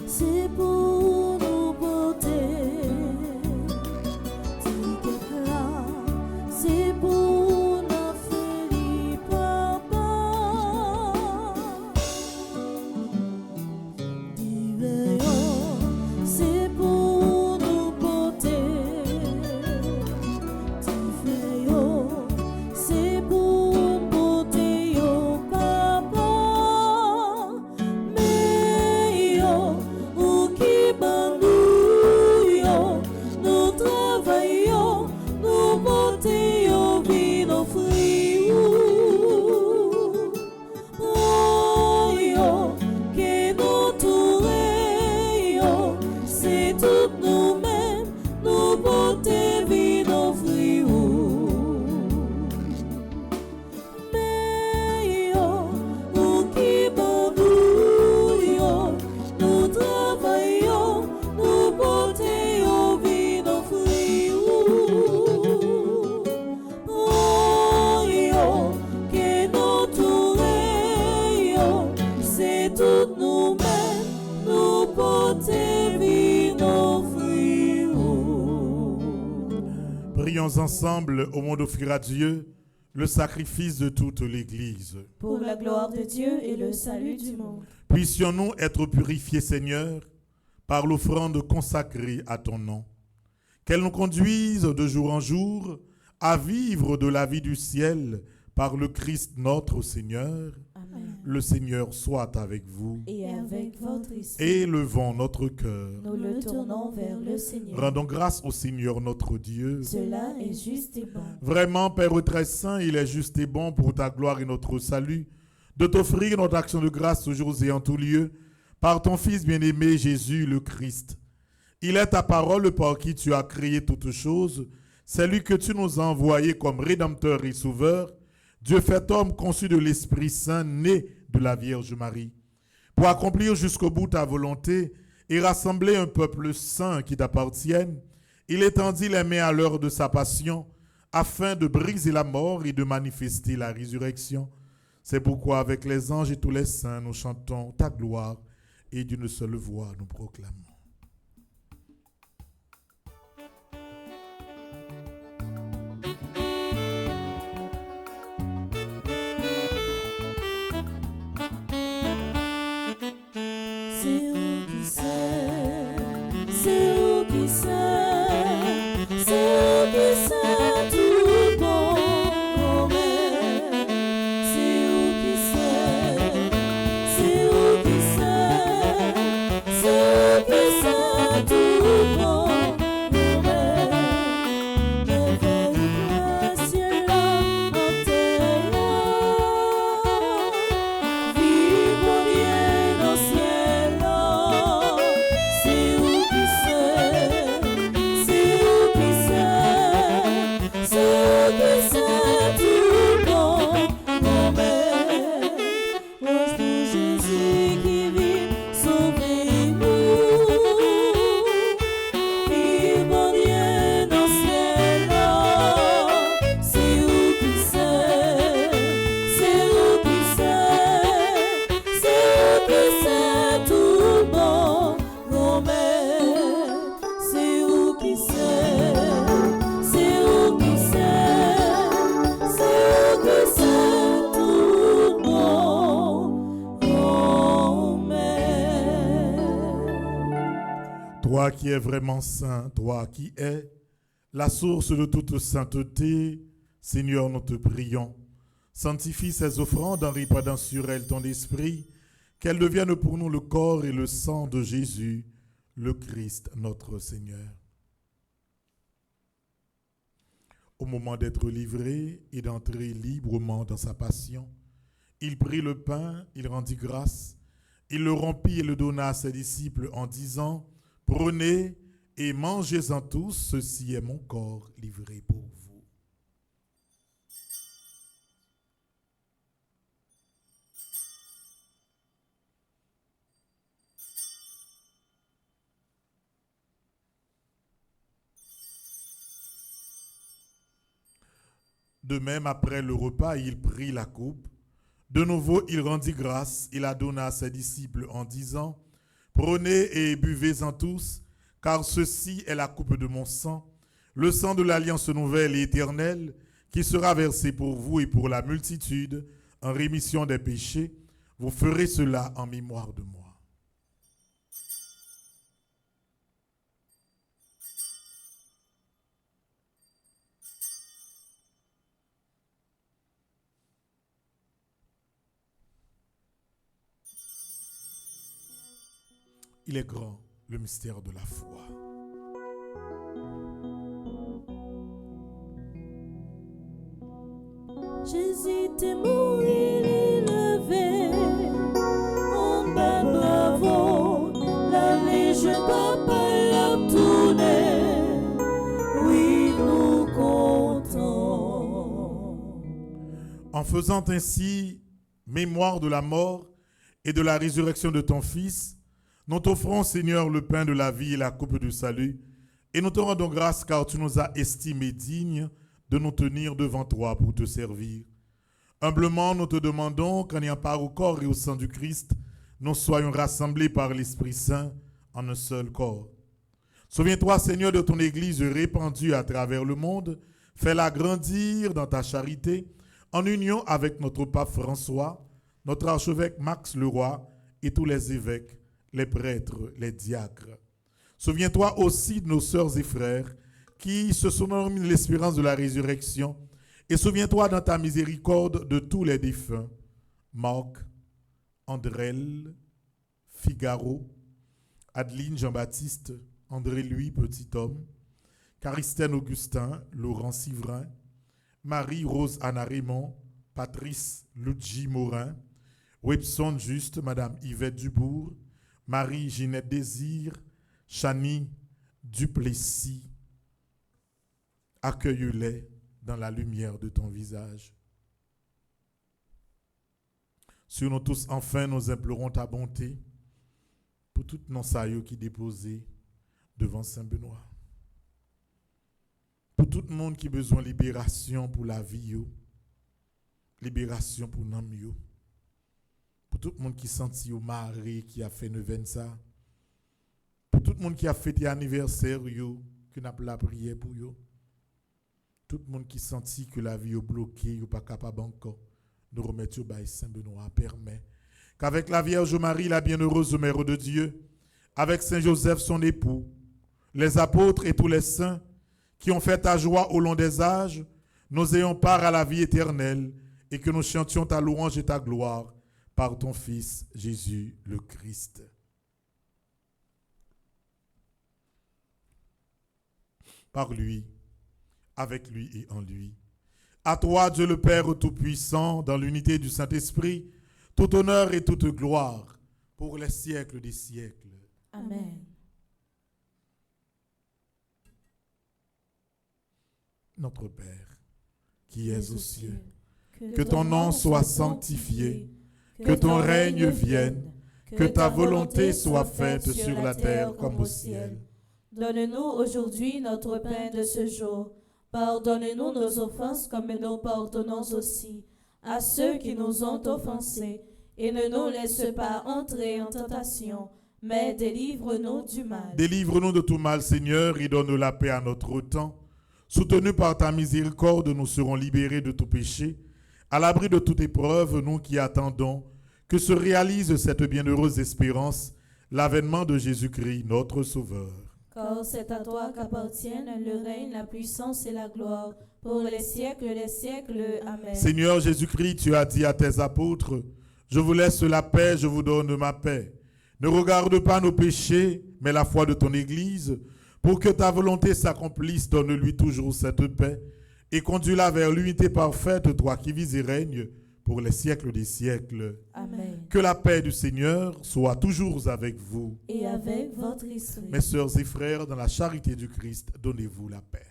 C'est pour nous porter, c'est pour nous faire papa. C'est pour nous porter, c'est pour porter papa. Mais ou qui bandouillons, nous travaillons, nous portons vie nos fruits. Oh, que nous tournions, c'est tout nous-mêmes, nous portons vie nos fruits. Mais ou qui bandouillons, nous travaillons, nous portons vie nos fruits. Oh, que nous tournions, c'est tout nous-mêmes, nous portons vie nos fruits. Prions ensemble au monde offrir à Dieu le sacrifice de toute l'Église. Pour la gloire de Dieu et le salut du monde. Puissions-nous être purifiés, Seigneur, par l'offrande consacrée à ton nom. Qu'elle nous conduise de jour en jour à vivre de la vie du ciel par le Christ notre Seigneur. Le Seigneur soit avec vous. Et avec votre esprit, Élevons notre cœur. nous le tournons vers le Seigneur. Rendons grâce au Seigneur notre Dieu. Cela est juste et bon. Vraiment, Père très saint, il est juste et bon pour ta gloire et notre salut de t'offrir notre action de grâce toujours et en tout lieu par ton Fils bien-aimé Jésus le Christ. Il est ta parole par qui tu as créé toutes choses. C'est lui que tu nous as envoyé comme Rédempteur et Sauveur, Dieu fait homme conçu de l'Esprit Saint, né de la Vierge Marie, pour accomplir jusqu'au bout ta volonté et rassembler un peuple saint qui t'appartienne. Il étendit les mains à l'heure de sa passion, afin de briser la mort et de manifester la résurrection. C'est pourquoi avec les anges et tous les saints, nous chantons ta gloire et d'une seule voix nous proclamons. Toi qui es vraiment saint, toi qui es la source de toute sainteté, Seigneur, nous te prions. Sanctifie ces offrandes en répandant sur elles ton esprit, qu'elles deviennent pour nous le corps et le sang de Jésus, le Christ, notre Seigneur. Au moment d'être livré et d'entrer librement dans sa passion, il prit le pain, il rendit grâce, il le rompit et le donna à ses disciples en disant: prenez et mangez-en tous, ceci est mon corps livré pour vous. De même, après le repas, il prit la coupe. De nouveau, il rendit grâce, il la donna à ses disciples en disant: prenez et buvez-en tous, car ceci est la coupe de mon sang, le sang de l'alliance nouvelle et éternelle, qui sera versé pour vous et pour la multitude en rémission des péchés. Vous ferez cela en mémoire de moi. Il est grand, le mystère de la foi. Jésus t'est mort, il est levé. On bat bravo, la légion papa l'a tourné. Oui, nous comptons. En faisant ainsi mémoire de la mort et de la résurrection de ton Fils, nous t'offrons, Seigneur, le pain de la vie et la coupe du salut, et nous te rendons grâce car tu nous as estimés dignes de nous tenir devant toi pour te servir. Humblement, nous te demandons qu'en ayant part au corps et au sang du Christ, nous soyons rassemblés par l'Esprit Saint en un seul corps. Souviens-toi, Seigneur, de ton Église répandue à travers le monde, fais-la grandir dans ta charité, en union avec notre pape François, notre archevêque Max Leroy et tous les évêques, les prêtres, les diacres. Souviens-toi aussi de nos sœurs et frères qui se sont dormis de l'espérance de la résurrection, et souviens-toi dans ta miséricorde de tous les défunts, Marc, Andrel, Figaro, Adeline Jean-Baptiste, André-Louis Petit-Homme, Caristène Augustin, Laurent Sivrin, Marie-Rose Anna Raymond, Patrice Ludgy Morin, Webson Juste, Madame Yvette Dubourg, Marie-Ginette Désir, Chani Duplessis. Accueille-les dans la lumière de ton visage. Sur nous tous, enfin, nous implorons ta bonté pour toutes nos saillots qui déposés devant Saint-Benoît. Pour tout le monde qui a besoin de libération pour la vie, libération pour l'âme. Pour tout le monde qui sentit au mari qui a fait neuvaine ça. Pour tout le monde qui a fêté anniversaire, qui n'a pas la prière pour eux. Tout le monde qui sentit que la vie est bloquée, ou pas capable encore de remettre au bail Saint-Benoît permet qu'avec la Vierge Marie, la bienheureuse Mère de Dieu, avec Saint Joseph son époux, les apôtres et tous les saints qui ont fait ta joie au long des âges, nous ayons part à la vie éternelle et que nous chantions ta louange et ta gloire par ton Fils Jésus le Christ. Par lui, avec lui et en lui. À toi, Dieu le Père Tout-Puissant, dans l'unité du Saint-Esprit, tout honneur et toute gloire pour les siècles des siècles. Amen. Notre Père, qui es aux cieux, que ton nom soit sanctifié, que ton règne vienne, que ta volonté soit faite sur la terre comme au ciel. Donne-nous aujourd'hui notre pain de ce jour. Pardonne-nous nos offenses comme nous pardonnons aussi à ceux qui nous ont offensés. Et ne nous laisse pas entrer en tentation, mais délivre-nous du mal. Délivre-nous de tout mal, Seigneur, et donne la paix à notre temps. Soutenus par ta miséricorde, nous serons libérés de tout péché. À l'abri de toute épreuve, nous qui attendons que se réalise cette bienheureuse espérance, l'avènement de Jésus-Christ, notre Sauveur. Car c'est à toi qu'appartiennent le règne, la puissance et la gloire, pour les siècles des siècles. Amen. Seigneur Jésus-Christ, tu as dit à tes apôtres, je vous laisse la paix, je vous donne ma paix. Ne regarde pas nos péchés, mais la foi de ton Église, pour que ta volonté s'accomplisse, donne-lui toujours cette paix, et conduis-la vers l'unité parfaite, toi qui vis et règnes pour les siècles des siècles. Amen. Que la paix du Seigneur soit toujours avec vous. Et avec votre esprit. Mes sœurs et frères, dans la charité du Christ, donnez-vous la paix.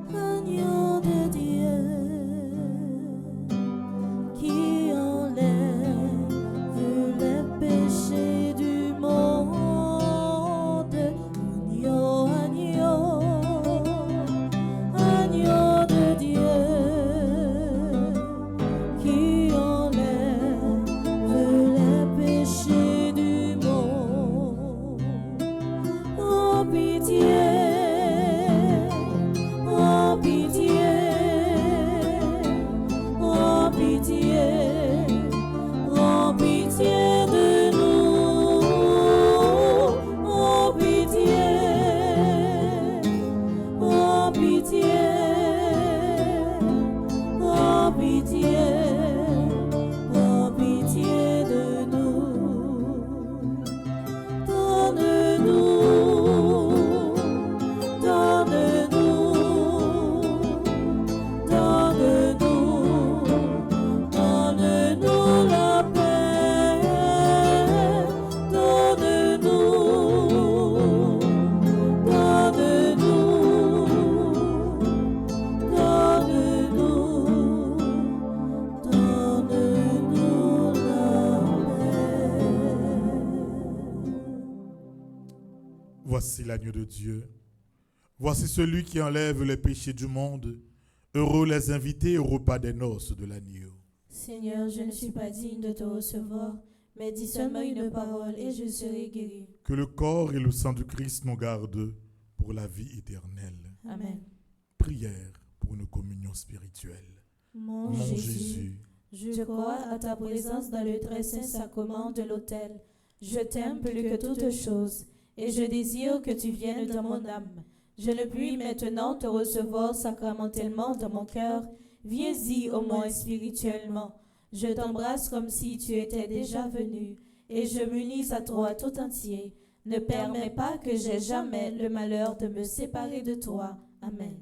Agneau de Dieu, qui enlève les péchés du monde. Agneau, agneau, agneau de Dieu, qui enlève les péchés du monde. Oh pitié. Oh pitié, oh pitié, oh pitié de nous. Oh pitié, oh pitié, oh pitié, oh pitié de nous. Donne-nous, donne-nous. Donne-nous la paix, donne-nous, donne-nous, donne-nous la paix. Voici l'agneau de Dieu. Voici celui qui enlève les péchés du monde. Heureux les invités au repas des noces de l'agneau. Seigneur, je ne suis pas digne de te recevoir, mais dis seulement une parole et je serai guéri. Que le corps et le sang du Christ nous gardent pour la vie éternelle. Amen. Prière pour une communion spirituelle. Mon Mon Jésus, je crois à ta présence dans le très saint sacrement de l'autel. Je t'aime plus que toute chose et je désire que tu viennes dans mon âme. Je ne puis maintenant te recevoir sacramentellement dans mon cœur. Viens-y au moins spirituellement. Je t'embrasse comme si tu étais déjà venu et je m'unis à toi tout entier. Ne permets pas que j'aie jamais le malheur de me séparer de toi. Amen.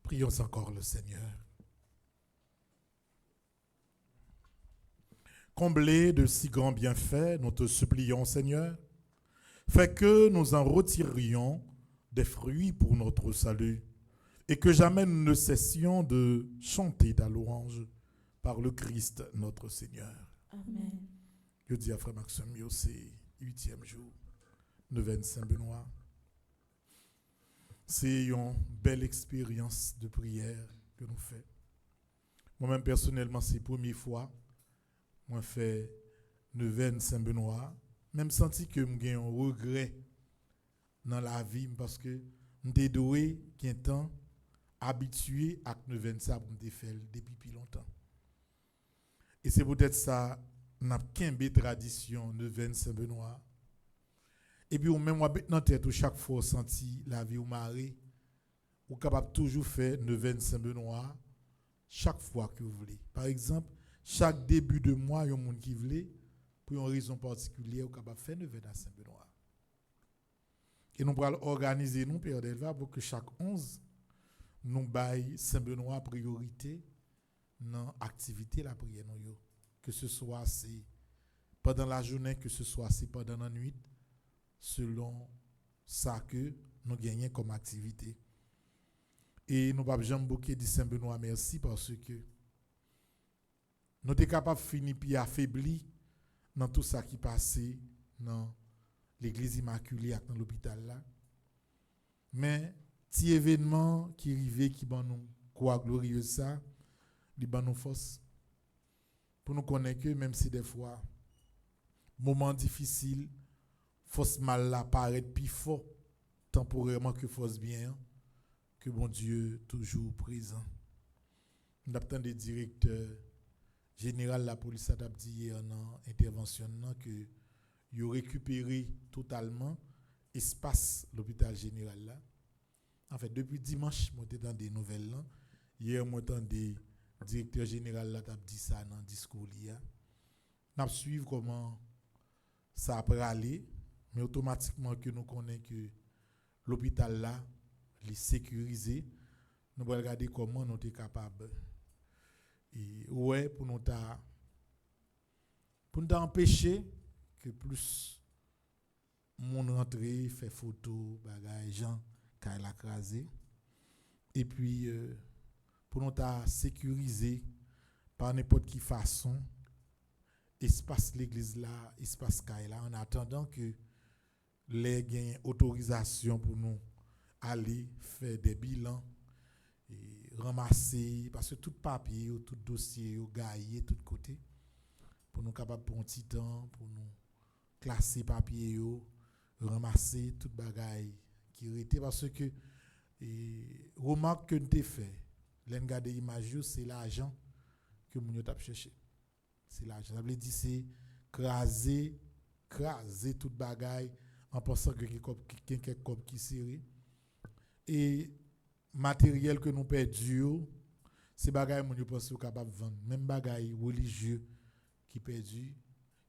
Prions encore le Seigneur. Comblés de si grands bienfaits, nous te supplions, Seigneur, fais que nous en retirions des fruits pour notre salut et que jamais nous ne cessions de chanter ta louange par le Christ notre Seigneur. Amen. Je dis à Frère Maxime, c'est 8e jour, 9e Saint-Benoît. C'est une belle expérience de prière que nous faisons. Moi-même, personnellement, c'est la première fois que je fais 9e Saint-Benoît. Même senti que j'ai un regret dans la vie parce que je doué qu'un temps habitué à 9e ça pour me faire depuis longtemps. Et c'est peut-être ça, n'a qu'une belle tradition 9e Saint-Benoît. Et puis, même moi, dans tête, chaque fois, senti la vie ou marée, ou capable toujours faire 9e Saint-Benoît chaque fois que vous voulez. Par exemple, chaque début de mois, il y a un monde qui voulait, pour une raison particulière, ou capable faire 9e Saint-Benoît. Et nous allons organiser, nous, Père Delva, pour que chaque 11, nous baillons Saint-Benoît priorité dans l'activité la prière. Que ce soit c'est pendant la journée, que ce soit c'est pendant la nuit, selon ça que nous gagnons comme activité. Et nous ne pouvons jamais bouquer de Saint-Benoît merci parce que nous sommes capables de finir puis affaiblir dans tout ça qui passait dans l'église immaculée dans l'hôpital là. Mais petit événement qui arrivait qui ban nous quoi glorieux ça, il ban nous force pour nous connaître que même si des fois moment difficile force mal là paraît plus fort temporairement que force bien que bon Dieu toujours présent. Nous avons des directeurs général de la police a dit hier dans intervention que il a récupéré totalement espace l'hôpital général là. En fait depuis dimanche moi dans des nouvelles là. Hier moi des directeur général là t'a dit ça dans discours là. N'a suivre comment ça après aller, mais automatiquement que nous connaissons que l'hôpital là, il est sécurisé, nous allons regarder comment nous sommes capables. Et ouais, pour nous empêcher que plus mon rentrée fait photo, bagage, gens, quand elle a crasé. Et puis, pour nous sécuriser par n'importe quelle façon, espace l'église là, espace Kaila là, en attendant que les gains autorisation pour nous aller faire des bilans et ramasser, parce que tout papier, tout dossier, gaillé, tout côté, pour nous capables de prendre un petit temps, pour nous classer papier, ramasser tout bagaille qui était, parce que remarque que nous avons fait, l'engagement image, c'est l'argent que nous avons cherché. C'est l'argent. Ça veut dire c'est craser toute bagaille en pensant que quelqu'un qui serré. Et matériel que nous perdons, c'est bagaille que nous pensons capable de vendre. Même bagaille religieux qui perdu,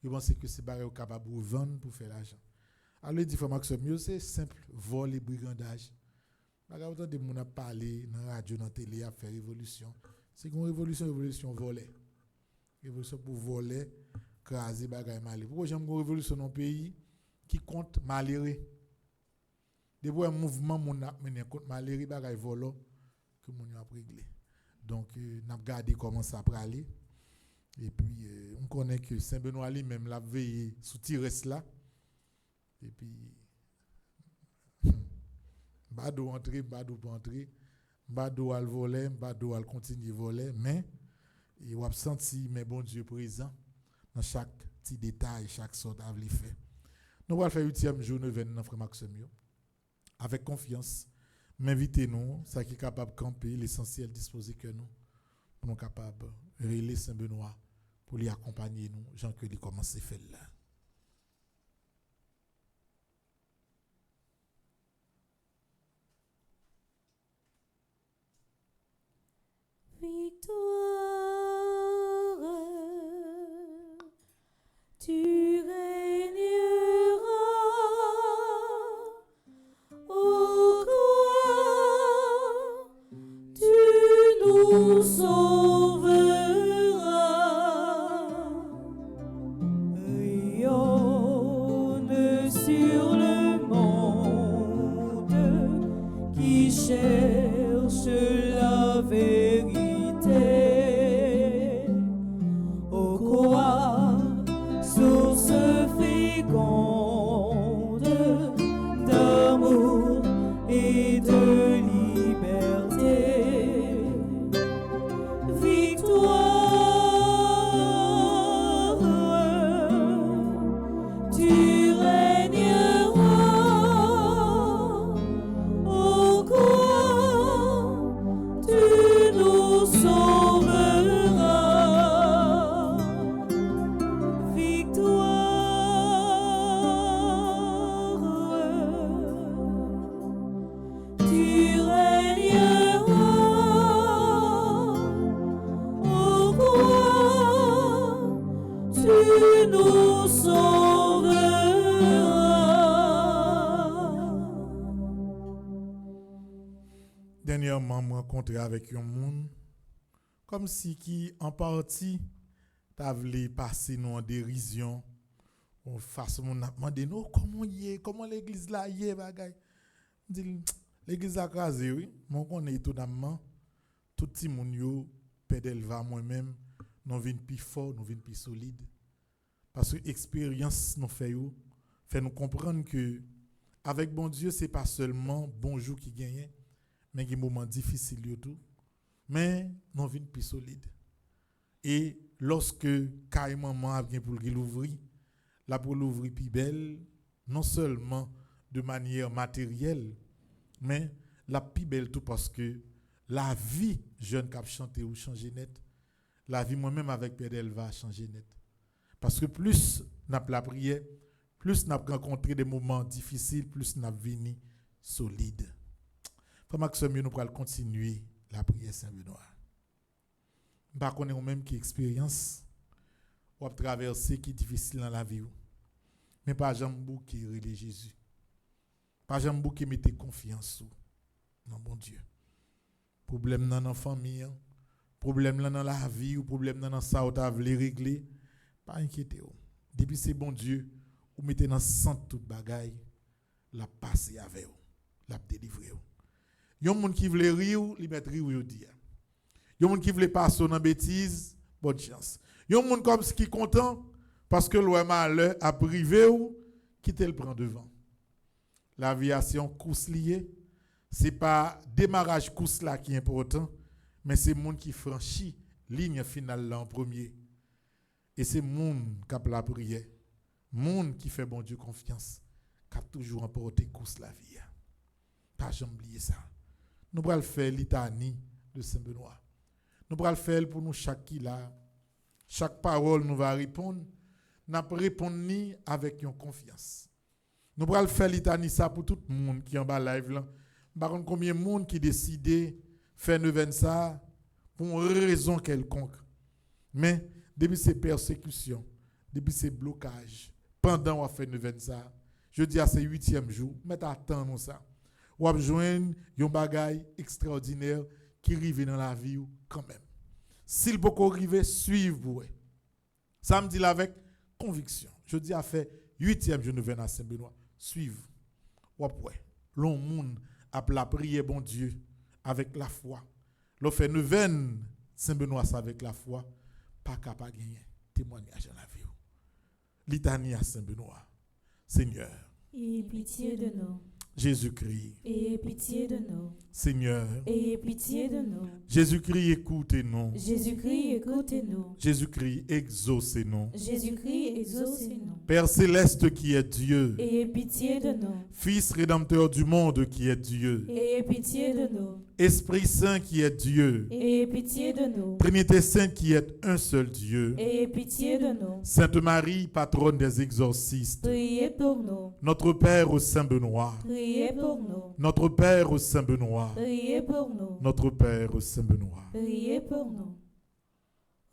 je pense que c'est bagaille capable de vendre pour faire l'argent. Alors il dit que mieux c'est simple, vol et brigandage. Bagaille autant de monde a parlé dans la radio, dans la télé, à faire révolution. C'est une révolution volée. Révolution pour voler, craser bagaille malheureux. Pourquoi j'aime une révolution dans un pays qui compte malheureux? Depuis un mouvement mon a mené contre malheureux bagaille volant que mon a réglé. Donc n'a regardé comment ça peut aller. Et puis on connaît que Saint-Benoît lui-même l'a veillé sous Tires là. Et puis Bado entrer, Bado pas entrer, Bado al voler, Bado al continuer voler, mais il va sentir mais bon Dieu présent dans chaque petit détail, chaque sorte à faire. Nous allons faire 8e jour 29 frère Maxime avec confiance. M'invitez-nous, ça qui est capable de camper, l'essentiel disposé que nous, pour nous capables de relayer Saint-Benoît pour lui accompagner nous, Jean que lui commence à faire là. Victoire, tu régneras, ô gloire, tu nous sauveras. Rayonne sur le monde qui cherche la vérité. Ô croix, source féconde d'amour et de liberté. Victoire, tu régneras. Ô croix, tu nous sauveras. Victoire, tu régneras. Ô croix, tu nous sauveras. Dernièrement, je me rencontré avec un monde comme si qui en partie t'avait passé nous en dérision. On face mon a demandé nous comment l'église là y est bagay. Dit l'église a crasé oui, mon connaît étonnamment tout petit moun yo pédelva moi-même nous vinn plus fort, nous vinn plus solide. Parce que expérience nous fait nous comprendre que avec bon Dieu c'est pas seulement bon jour qui gagne mais des moments difficiles yo tout. Mais nous vinn plus solide. Et lorsque carrément maman vient pour l'ouvrir, là pour l'ouvrir plus belle, non seulement de manière matérielle, mais la plus belle tout parce que la vie jeune qui a chanté ou changé net, la vie moi-même avec Père Delva a changé net. Parce que plus n'a la prière, plus n'a rencontré des moments difficiles, plus n'a venu solide. Frère Maxime, nous allons continuer la prière Saint-Benoît. Par contre, nous même qui expérience ou traverser qui est difficile dans la vie. Mais pas jambou qui relève Jésus. Pas jambou qui mette confiance sous. Non, bon Dieu. Problème dans la famille, problème dans la vie, ou problème dans ça, ou t'as voulu régler. Pas inquiéter. Depuis c'est bon Dieu, ou mettez dans centre toute bagaille, la passer avec vous, la délivrer. Yon moun qui veut rire, li met rire ou dire. Yon moun qui veut passer dans bêtise, bonne chance. Yon moun comme ce qui content parce que le malheur a privé ou quitter le prend devant. L'aviation course liée, c'est pas démarrage course là qui est important, mais c'est moun qui franchit ligne finale là en premier. Et c'est moun qui a la prière, moun qui fait bon Dieu confiance, qui a toujours emporté course la vie. Pas jamais oublier ça. Nous allons faire litanie de Saint-Benoît. Nous allons faire pour nous chaque qui là. Chaque parole nous va répondre. Nous allons répondre avec une confiance. Nous allons faire litanie ça pour tout le monde qui est en bas live là. Par contre, combien de monde qui décide faire neuvaine ça pour une raison quelconque. Mais depuis ces persécutions, depuis ces blocages, pendant qu'on fait neuvaine ça, je dis à ce 8e jour, mettez attendre ça. Ou à joindre un bagage extraordinaire qui arrive dans la vie quand même. S'il peut arriver, suivez-vous. Ça me dit là avec conviction. Je dis à fait 8e jour nous venons à Saint-Benoît. Suivez. Ou après, l'on monde a la prière bon Dieu avec la foi. L'on fait neuvaine Saint-Benoît avec la foi, pas capable de gagner témoignage dans la vie. Litanie à Saint-Benoît. Seigneur, Ayez pitié de nous. Jésus-Christ, Ayez pitié de nous. Seigneur, Ayez pitié de nous. Jésus-Christ, écoutez-nous. Jésus-Christ, écoutez-nous. Jésus-Christ, exaucez-nous. Jésus-Christ, exaucez-nous. Père céleste qui est Dieu, Ayez pitié de nous. Fils rédempteur du monde qui est Dieu, Ayez pitié de nous. Esprit Saint qui est Dieu, Ayez pitié de nous. Trinité Sainte qui est un seul Dieu, Ayez pitié de nous. Sainte Marie, patronne des exorcistes, Priez pour nous. notre Père au Saint-Benoît, Priez pour nous. notre Père au Saint-Benoît, Priez pour nous. notre Père au Saint-Benoît. Priez pour nous.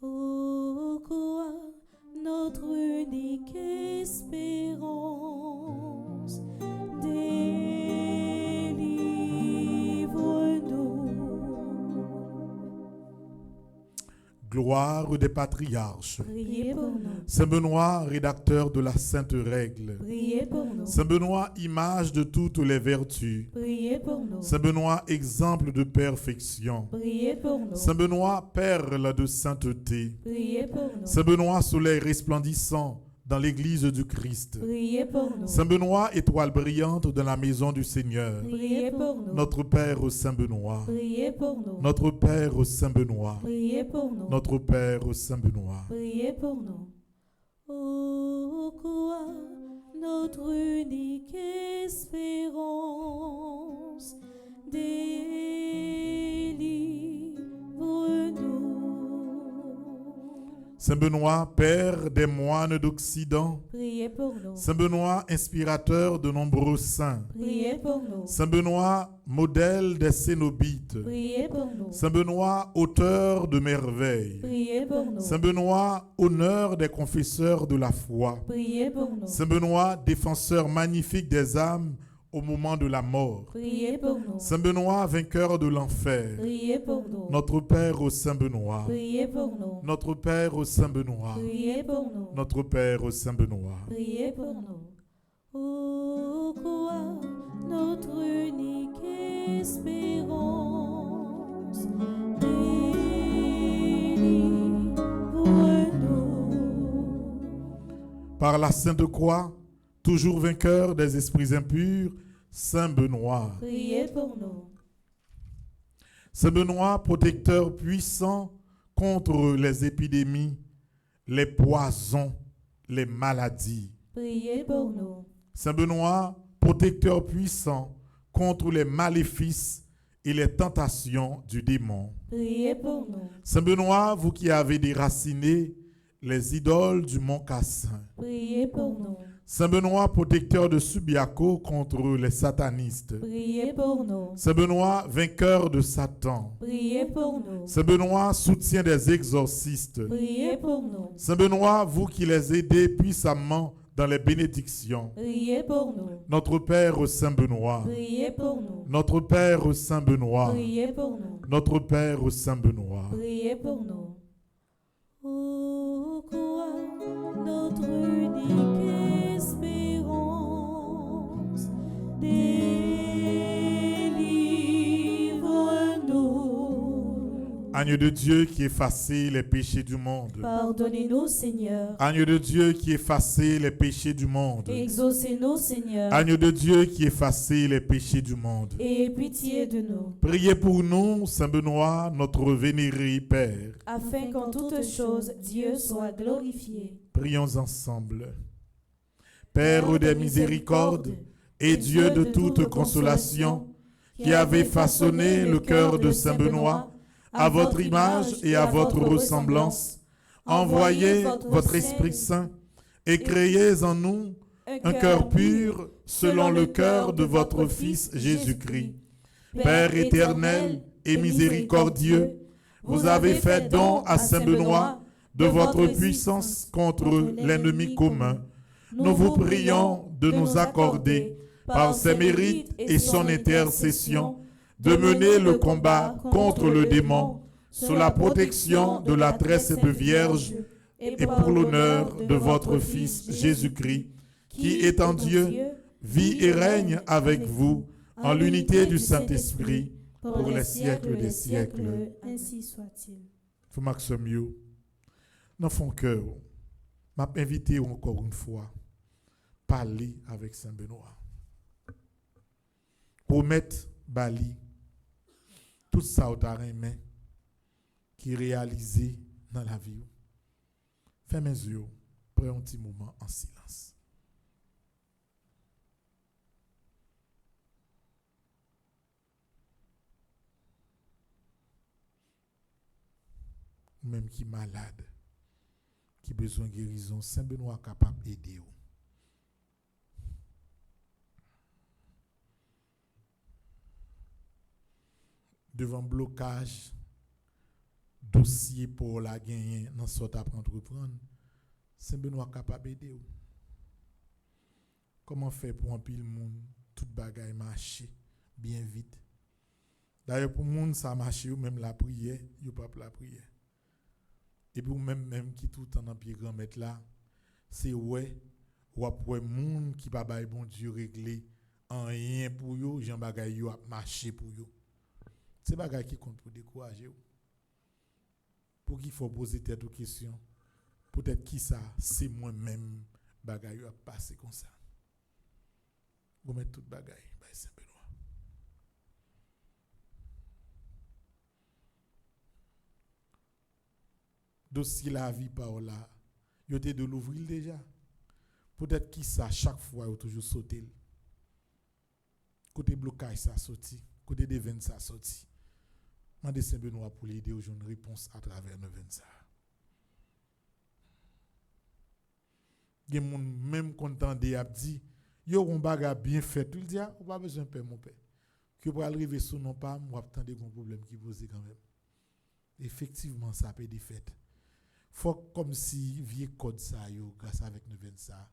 Ô quoi, notre unique espérance, délivre-nous. Gloire des patriarches. Priez pour nous. Saint-Benoît, rédacteur de la Sainte Règle. Priez pour nous. Saint-Benoît, image de toutes les vertus. Priez pour nous. Saint-Benoît, exemple de perfection. Priez pour nous. Saint-Benoît, perle de sainteté. Priez pour nous. Saint-Benoît, soleil resplendissant dans l'église du Christ. Priez pour nous. Saint-Benoît, étoile brillante dans la maison du Seigneur. Priez pour nous. Notre Père au Saint-Benoît. Priez pour nous. Notre Père au Saint-Benoît. Priez pour nous. Notre Père au Saint-Benoît. Priez pour nous. Ô quoi, notre unique espérance, délivre-nous. Saint-Benoît, Père des moines d'Occident. Priez pour nous. Saint-Benoît, inspirateur de nombreux saints. Priez pour nous. Saint-Benoît, modèle des cénobites. Priez pour nous. Saint-Benoît, auteur de merveilles. Priez pour nous. Saint-Benoît, honneur des confesseurs de la foi. Priez pour nous. Saint-Benoît, défenseur magnifique des âmes au moment de la mort. Priez pour nous. Saint-Benoît, vainqueur de l'enfer. Priez pour nous. Notre Père au Saint-Benoît. Priez pour nous. Notre Père au Saint-Benoît. Priez pour nous. Notre Père au Saint-Benoît. Priez pour nous. Ô quoi, notre unique espérance, délivre-nous. Par la Sainte Croix, toujours vainqueur des esprits impurs, Saint Benoît. Priez pour nous. Saint Benoît, protecteur puissant contre les épidémies, les poisons, les maladies. Priez pour nous. Saint Benoît, protecteur puissant contre les maléfices et les tentations du démon. Priez pour nous. Saint Benoît, vous qui avez déraciné les idoles du mont Cassin. Priez pour nous. Saint Benoît, protecteur de Subiaco contre les satanistes. Priez pour nous. Saint Benoît, vainqueur de Satan. Priez pour nous. Saint Benoît, soutien des exorcistes. Priez pour nous. Saint Benoît, vous qui les aidez puissamment dans les bénédictions. Priez pour nous. Notre Père Saint Benoît. Priez pour nous. Notre Père Saint Benoît. Priez pour nous. Notre Père Saint Benoît. Priez pour nous. Ô quoi, notre unique espérance, délivre-nous. Agneau de Dieu qui effaçait les péchés du monde. Pardonnez-nous, Seigneur. Agneau de Dieu qui effaçait les péchés du monde. Exaucez-nous, Seigneur. Agneau de Dieu qui effaçait les péchés du monde. Et pitié de nous, Priez pour nous, Saint Benoît, notre vénéré Père. afin qu'en toutes choses, Dieu soit glorifié. Prions ensemble. Père des miséricordes et Dieu de toute consolation, qui avez façonné le cœur de Saint Benoît à votre image et à votre ressemblance, envoyez votre Esprit Saint et créez en nous un cœur pur selon le cœur de votre Fils Jésus-Christ. Père éternel et miséricordieux, vous avez fait don à Saint Benoît de votre puissance contre l'ennemi commun. Nous vous prions de nous accorder, par ses mérites et son intercession, de mener le combat contre le démon sous la protection de la très sainte Vierge et pour l'honneur de votre Fils Jésus-Christ, qui étant Dieu, vit et règne avec vous en l'unité du Saint-Esprit pour les siècles des siècles. Ainsi soit-il. Frère Maxime, dans mon cœur, m'a invité encore une fois parler avec Saint Benoît. Promettre Bali tout ça au main qui réalisé dans la vie. Fais mes yeux, prends un petit moment en silence. Même qui est malade, qui a besoin de guérison, Saint Benoît est capable d'aider. Devant blocage, dossier pour la gagner, dans ce à entreprendre, Saint Benoît est capable d'aider. Comment faire pour un pile monde, toute bagaille marcher bien vite. D'ailleurs, pour le monde, ça marche, même la prière, il n'y a pas la prière. Et pour même qui tout le temps dans pied grand mettre là, c'est ouais, ou après monde qui pas bail bon Dieu régler en rien pour yo, Jean bagay yo a marché pour yo. C'est bagay qui compte pour décourager. Pour qu'il faut poser tête aux questions. Peut-être qui ça, c'est moi-même bagay yo a passé comme ça. Vous mettez tout bagay, bah Saint Benoît. Dossier la vie par là, yo te de l'ouvrir déjà. Peut-être qui ça chaque fois yo toujours sauter. Côté blocage ça sorti, côté des ventes ça sorti. Mandez Saint Benoît pour l'aider aux une réponse à travers nos ventes ça. Gen moun même content de a dit yo on baga bien fait, il dit ou pas besoin père mon père. Que pour arriver sous non pas, moi attendre un problème qui pose quand même. Effectivement ça peut des fêtes. Faut comme si vieux code ça yo grâce avec nous vient ça.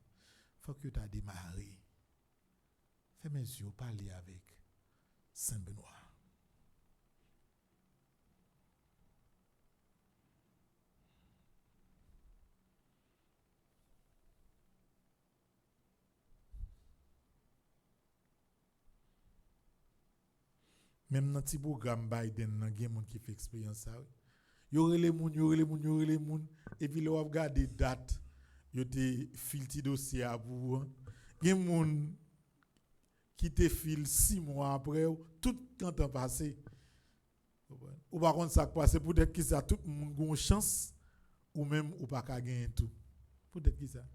Faut que tu as démarré. Fais mes yeux parler avec Saint Benoît. Même dans petit programme Biden, il y a des gens qui font expérience ça. Il y aurait les gens, et puis là, on regarde des dates, il y a des filtres dossiers à vous. Il y a des gens qui te filent 6 mois après, tout le temps passé. Ou par contre, ça passe, peut-être que ça, tout le monde a une chance, ou même, ou pas qu'à gagner tout. Peut-être que ça.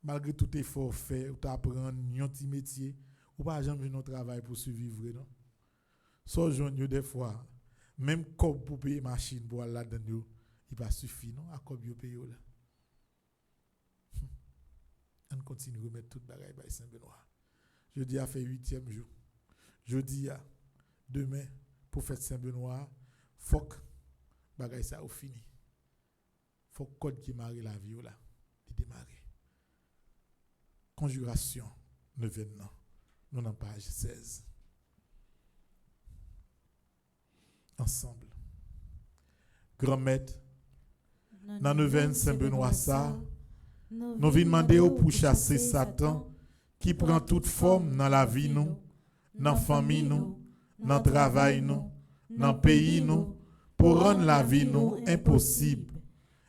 Malgré tout effort fait, ou t'apprendre un petit métier, ou pas jamais un travail pour survivre, non? So journée des fois, même comme pour payer machine pour aller là-dedans, il pas suffit, non? À quoi vous payez là? On continue à remettre tout le bagaille par Saint Benoît. Jeudi a fait 8e jour. Jeudi a demain pour fête Saint Benoît, faut que bagaille ça au fini. faut que code qui marie la vie là, il démarrer. Conjuration 9e nan. Nous dans page 16. Ensemble. Grand-maître dans 9e Saint-Benoît ça, nous venons demander pour chasser Satan qui prend toute forme dans la vie nous, dans la famille nous, dans le travail nous, dans le pays nous, pour rendre la vie nous impossible.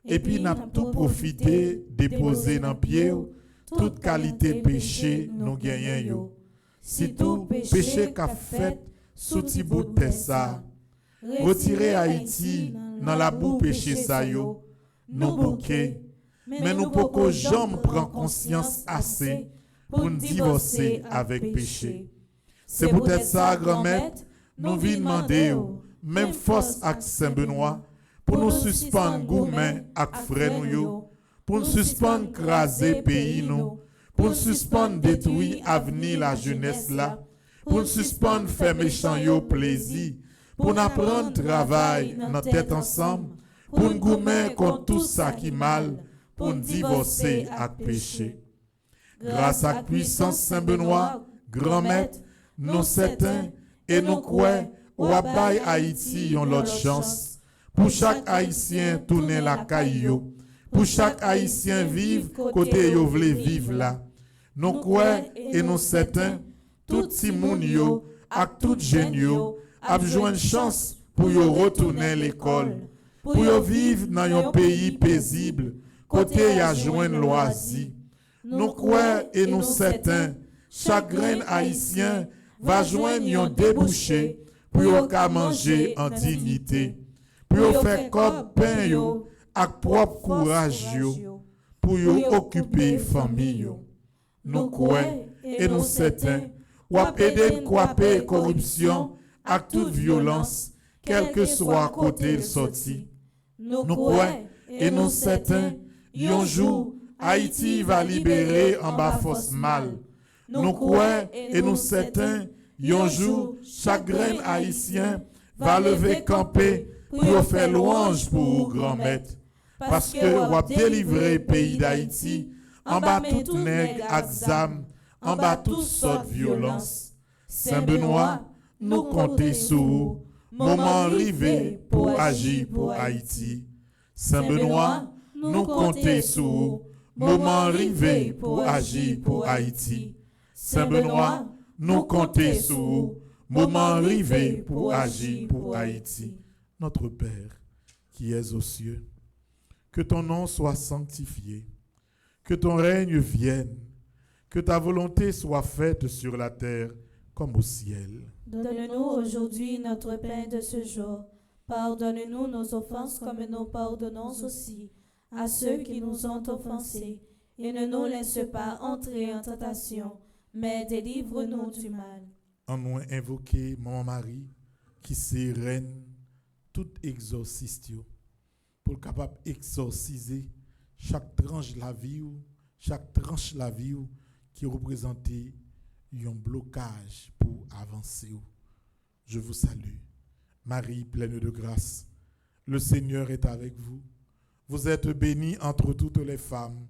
Et puis n'a tout profité, déposer dans pied toute qualité de péché nous gagnons. Si tout péché qu'a fait sous ti bout de ça, retirer Haïti dans la boue péché ça yo, nous bouquet, mais nous pouvons jamais prendre conscience assez pour nous divorcer avec péché. C'est peut-être ça, grand-mère, nous venons demander, même force avec Saint-Benoît, pour nous suspendre gourmet avec frères nous, pour nous suspendre craser pays nous, pour nous suspendre détruire avenir la jeunesse là, pour nous suspendre faire méchant yo plaisir, pour nous apprendre travail dans tête ensemble, pour nous gourmet contre tout ça qui mal, pour nous divorcer avec péché. Grâce à la puissance Saint-Benoît, grand maître, nous certains et nous croyons au Abbaye Haïti ont l'autre chance. Pour chaque Haïtien tourner la caillou, pour chaque Haïtien vivre côté yo vle vivre là. Nous croyons et nous certains, tout si moun yo, ak tout jeune yo, a besoin de chance pour yo retourner l'école, pour yo vivre dans un pays paisible, côté y a joindre loisir. Nous croyons et nous certains, chaque grain haïtien va joindre un débouché pour yo ka manger en dignité, pour yo faire comme pain yo ak propre courage yo, pour yo occuper famille yo. Nous croyons et nous certains, ou aider couper corruption ak toute violence, quel que soit côté sorti. Nous croyons et nous certains, un jour Haïti va libérer en bas force mal. Nous croyons et nous certains, un jour chaque grain haïtien va lever camper pour faire louange pour grand maître. Parce que va délivrer pays d'Haïti en bas tout nègre exam, en bas toutes sortes de violence. Saint-Benoît, nous comptons sur vous. Moment arrivé pour agir pour Haïti. Saint-Benoît, nous comptons sur vous. Moment arrivé pour agir pour Haïti. Saint-Benoît, nous comptons sur vous. Moment arrivé pour agir pour Haïti. Notre Père, qui es aux cieux, que ton nom soit sanctifié, que ton règne vienne, que ta volonté soit faite sur la terre comme au ciel. Donne-nous aujourd'hui notre pain de ce jour. Pardonne-nous nos offenses comme nous pardonnons aussi à ceux qui nous ont offensés. Et ne nous laisse pas entrer en tentation, mais délivre-nous du mal. En nous invoquer Maman Marie, qui c'est reine, tout exorciste, pour capable exorciser chaque tranche de la vie, qui représentait un blocage pour avancer. Je vous salue. Marie, pleine de grâce, le Seigneur est avec vous. Vous êtes bénie entre toutes les femmes,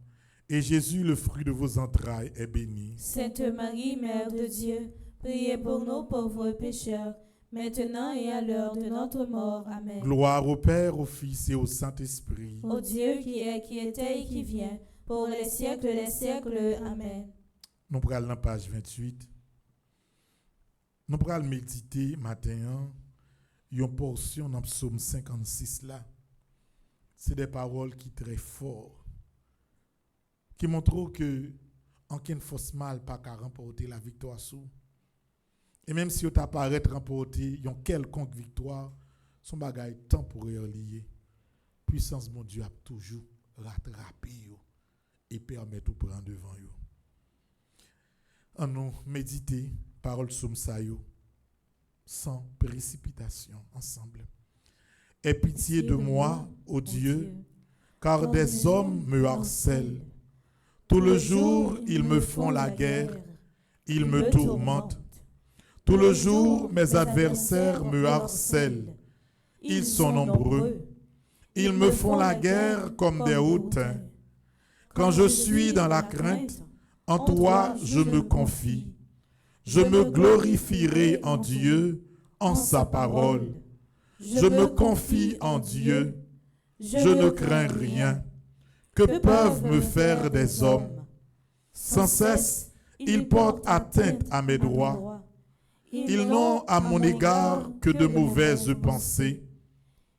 et Jésus, le fruit de vos entrailles, est béni. Sainte Marie, Mère de Dieu, priez pour nous pauvres pécheurs, maintenant et à l'heure de notre mort. Amen. Gloire au Père, au Fils et au Saint-Esprit. Au Dieu qui est, qui était et qui vient, pour les siècles des siècles. Amen. Nous prenons la page 28. Nous prenons méditer matin une portion dans le psaume 56 là. C'est des paroles qui sont très fortes, qui montrent que aucune force mal pas qu'à remporter la victoire sous. Et même si tu apparaît remporter une quelconque victoire, son bagage temporaire lié. Puissance mon Dieu a toujours rattrapé et permet de prendre devant yo. En nous méditer parole somme sa yo sans précipitation ensemble. Aie pitié de moi, ô Dieu, car des hommes me harcèlent. Tout le jour, ils me font la guerre, ils me tourmentent. Tout le jour, mes adversaires me harcèlent. Ils sont nombreux. Ils me font la guerre comme des hautains. Quand je suis dans la crainte, en toi je me confie. Je me glorifierai en Dieu, en sa parole. Je me confie en Dieu. Je ne crains rien. Que peuvent me faire des hommes? Sans cesse, ils portent atteinte à mes droits. Ils n'ont à mon égard que de mauvaises pensées.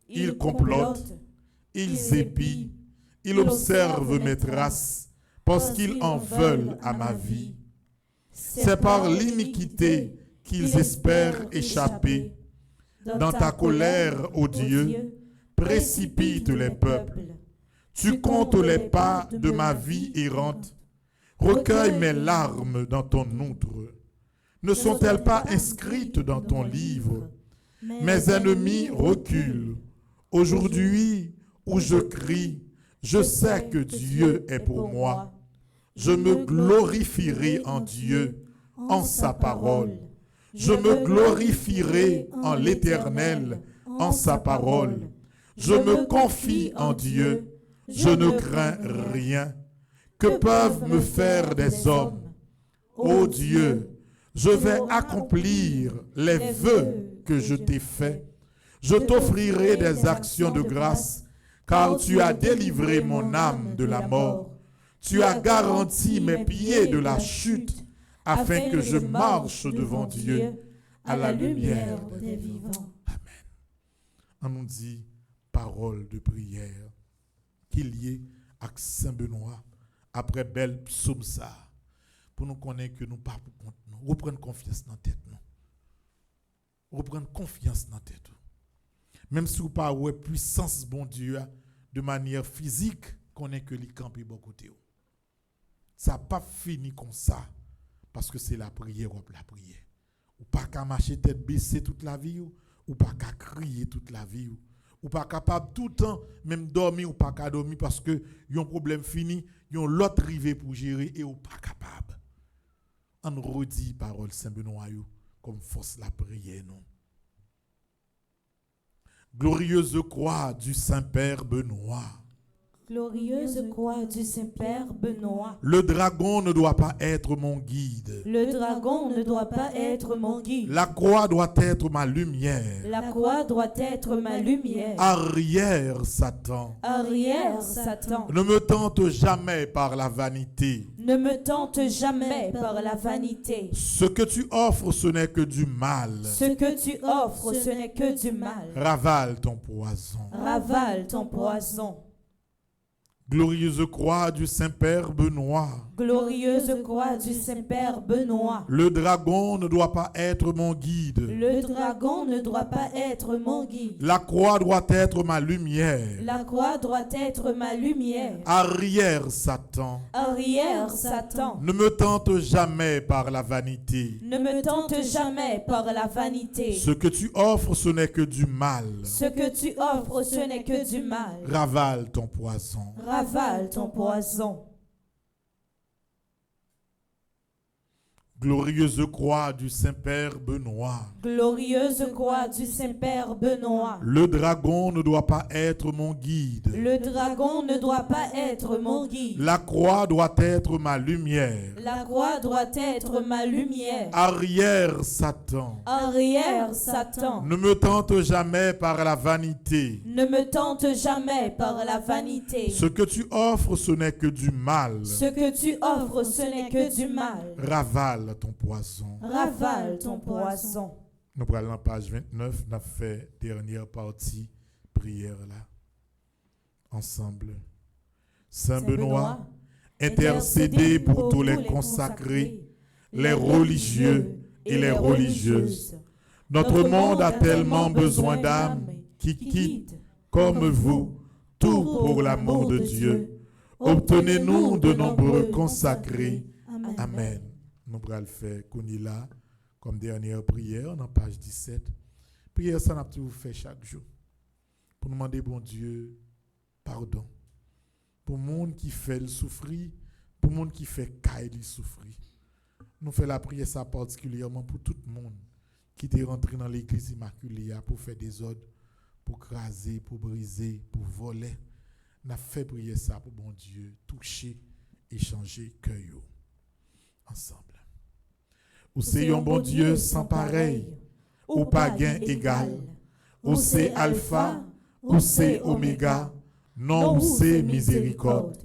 Ils complotent, ils épient, ils observent mes traces, parce qu'ils en veulent à ma vie. C'est par l'iniquité qu'ils espèrent échapper. Dans ta colère, ô Dieu, précipite les peuples. Tu comptes les pas de ma vie errante. Recueille mes larmes dans ton outre. Ne sont-elles pas inscrites dans ton livre? Mes ennemis reculent. Aujourd'hui, où je crie, je sais que Dieu est pour moi. Je me glorifierai en Dieu, en sa parole. Je me glorifierai en l'Éternel, en sa parole. Je me confie en Dieu, je ne crains rien. Que peuvent me faire des hommes? Ô Dieu, je vais accomplir les vœux que je t'ai faits. Je t'offrirai des actions de grâce, car tu as délivré mon âme de la mort. Tu as garanti mes pieds de la chute, afin que je marche devant Dieu à la lumière des vivants. Amen. On nous dit parole de prière qu'il y ait avec Saint-Benoît après belle psaume ça pour nous connaître que nous pas pour compte nous reprendre confiance dans tête nous. Reprendre confiance dans tête. Même si vous pas ouais puissance bon Dieu de manière physique, connaît que les camper bon côté. Ça pas fini comme ça parce que c'est la prière ou la prière. Ou pas qu'à marcher tête baissée toute la vie ou pas qu'à crier toute la vie ou pas capable tout le temps même dormir ou pas qu'à dormir parce que y a un problème fini, y a l'autre rivé pour gérer et ou pas capable. On redit parole Saint-Benoît comme force la prière non. Glorieuse croix du Saint-Père Benoît. Glorieuse croix du Saint-Père Benoît. Le dragon ne doit pas être mon guide. Le dragon ne doit pas être mon guide. La croix doit être ma lumière. La croix doit être ma lumière. Arrière, Satan. Arrière, Satan. Ne me tente jamais par la vanité. Ne me tente jamais par la vanité. Ce que tu offres, ce n'est que du mal. Ce que tu offres, ce n'est que du mal. Ravale ton poison. Ravale ton poison. Glorieuse croix du Saint-Père Benoît. Glorieuse croix du Saint-Père Benoît. Le dragon ne doit pas être mon guide. Le dragon ne doit pas être mon guide. La croix doit être ma lumière. La croix doit être ma lumière. Arrière, Satan. Arrière, Satan. Ne me tente jamais par la vanité. Ne me tente jamais par la vanité. Ce que tu offres, ce n'est que du mal. Ce que tu offres, ce n'est que du mal. Ravale ton poison. Ravale ton poison. Glorieuse croix du Saint-Père Benoît. Glorieuse croix du Saint-Père Benoît. Le dragon ne doit pas être mon guide. Le dragon ne doit pas être mon guide. La croix doit être ma lumière. La croix doit être ma lumière. Arrière, Satan. Arrière, Satan. Ne me tente jamais par la vanité. Ne me tente jamais par la vanité. Ce que tu offres, ce n'est que du mal. Ce que tu offres, ce n'est que du mal. Ravale ton poison. Ravale ton poison. Nous prenons la page 29, nous avons fait dernière partie, prière là. Ensemble. Saint Benoît, intercédez pour tous les consacrés, les religieux et les religieuses. Notre monde a tellement besoin d'âmes qui quittent, comme vous, tout pour l'amour de Dieu. Obtenez-nous de nombreux consacrés. Amen. Nous allons faire Kounila comme dernière prière dans page 17. Prière, ça n'a pas tout fait chaque jour. Pour nous demander, bon Dieu, pardon. Pour le monde qui fait le souffrir, pour le monde qui fait caille souffrir. Nous faisons la prière ça particulièrement pour tout le monde qui est rentré dans l'église immaculée pour faire des ordres, pour craser, pour briser, pour voler. N'a fait prier ça pour bon Dieu, toucher et changer cœur ensemble. Ou c'est un bon Dieu sans pareil, ou pas gain égal, ou c'est alpha, ou c'est oméga, non ou c'est miséricorde.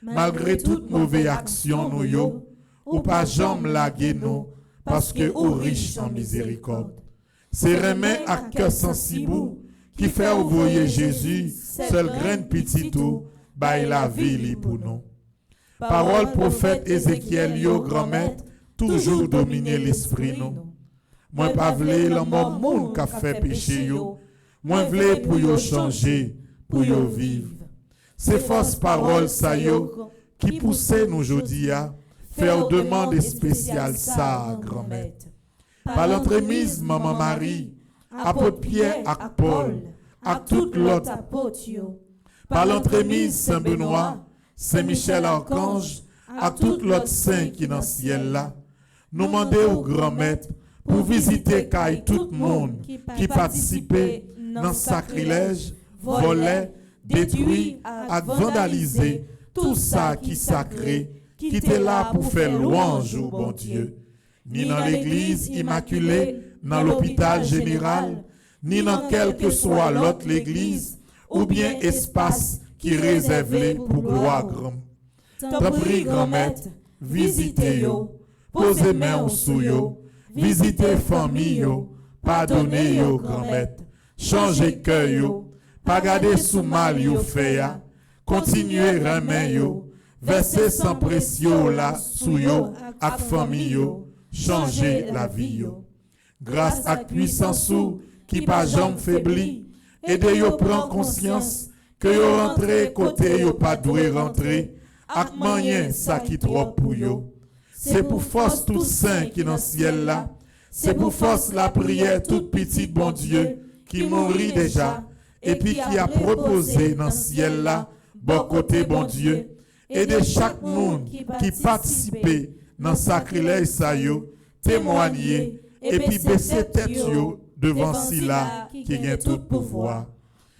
Malgré toute mauvaise action nous yo, ou pas jambe laguer nous, parce que ou riche en miséricorde. C'est remet à cœur sensible qui fait envoyer Jésus, seul graine petit tout, bail la vie pour nous. Parole prophète Ézéchiel yo grand-maître, toujours dominer l'esprit nous. Moi pas vle l'amour monde qu'a fait péché yo, moi vle pour yo changer, pour yo vivre. C'est force parole ça yo qui poussait nous jodi a faire demande spéciale ça grand-maître. Par l'entremise maman Marie, apôtre Pierre et Paul, à toute l'autre apôtre yo. Par l'entremise Saint Benoît, Saint Michel Archange, à toute l'autre saint qui dans le ciel là, nous demander au grand maître pour visiter caille tout le monde qui participait dans sacrilège, volait, détruit et vandalisé tout ça qui sacré, qui était là pour faire louange au bon Dieu. Ni dans l'église immaculée, dans l'hôpital général, ni dans quelle que soit l'autre l'église, ou bien espace qui est réservé pour gloire grand. T'en prie, grand maître, visitez yo, posez main sous yo, visitez famille yo, pardonnez yo, grand maître, changez cœur yo, pas garder sous mal yo fait ya, continuez remen yo, versez sans pression là sous yo, ak famille yo, changez la vie yo. Grâce à puissance sous qui pas jambe faibli, aidez yo prendre conscience que yo rentrez côté yo pas doué rentrer, ak moyen ça qui trop pour yo. C'est pour force tout saint qui dans le ciel là, c'est pour force la prière toute petite bon Dieu qui mourit déjà et puis qui a proposé dans le ciel là, bon côté bon Dieu, et de chaque monde qui participait dans sacrilège ça yo, témoigner et puis baisser tête yo devant Sila qui gagne tout pouvoir.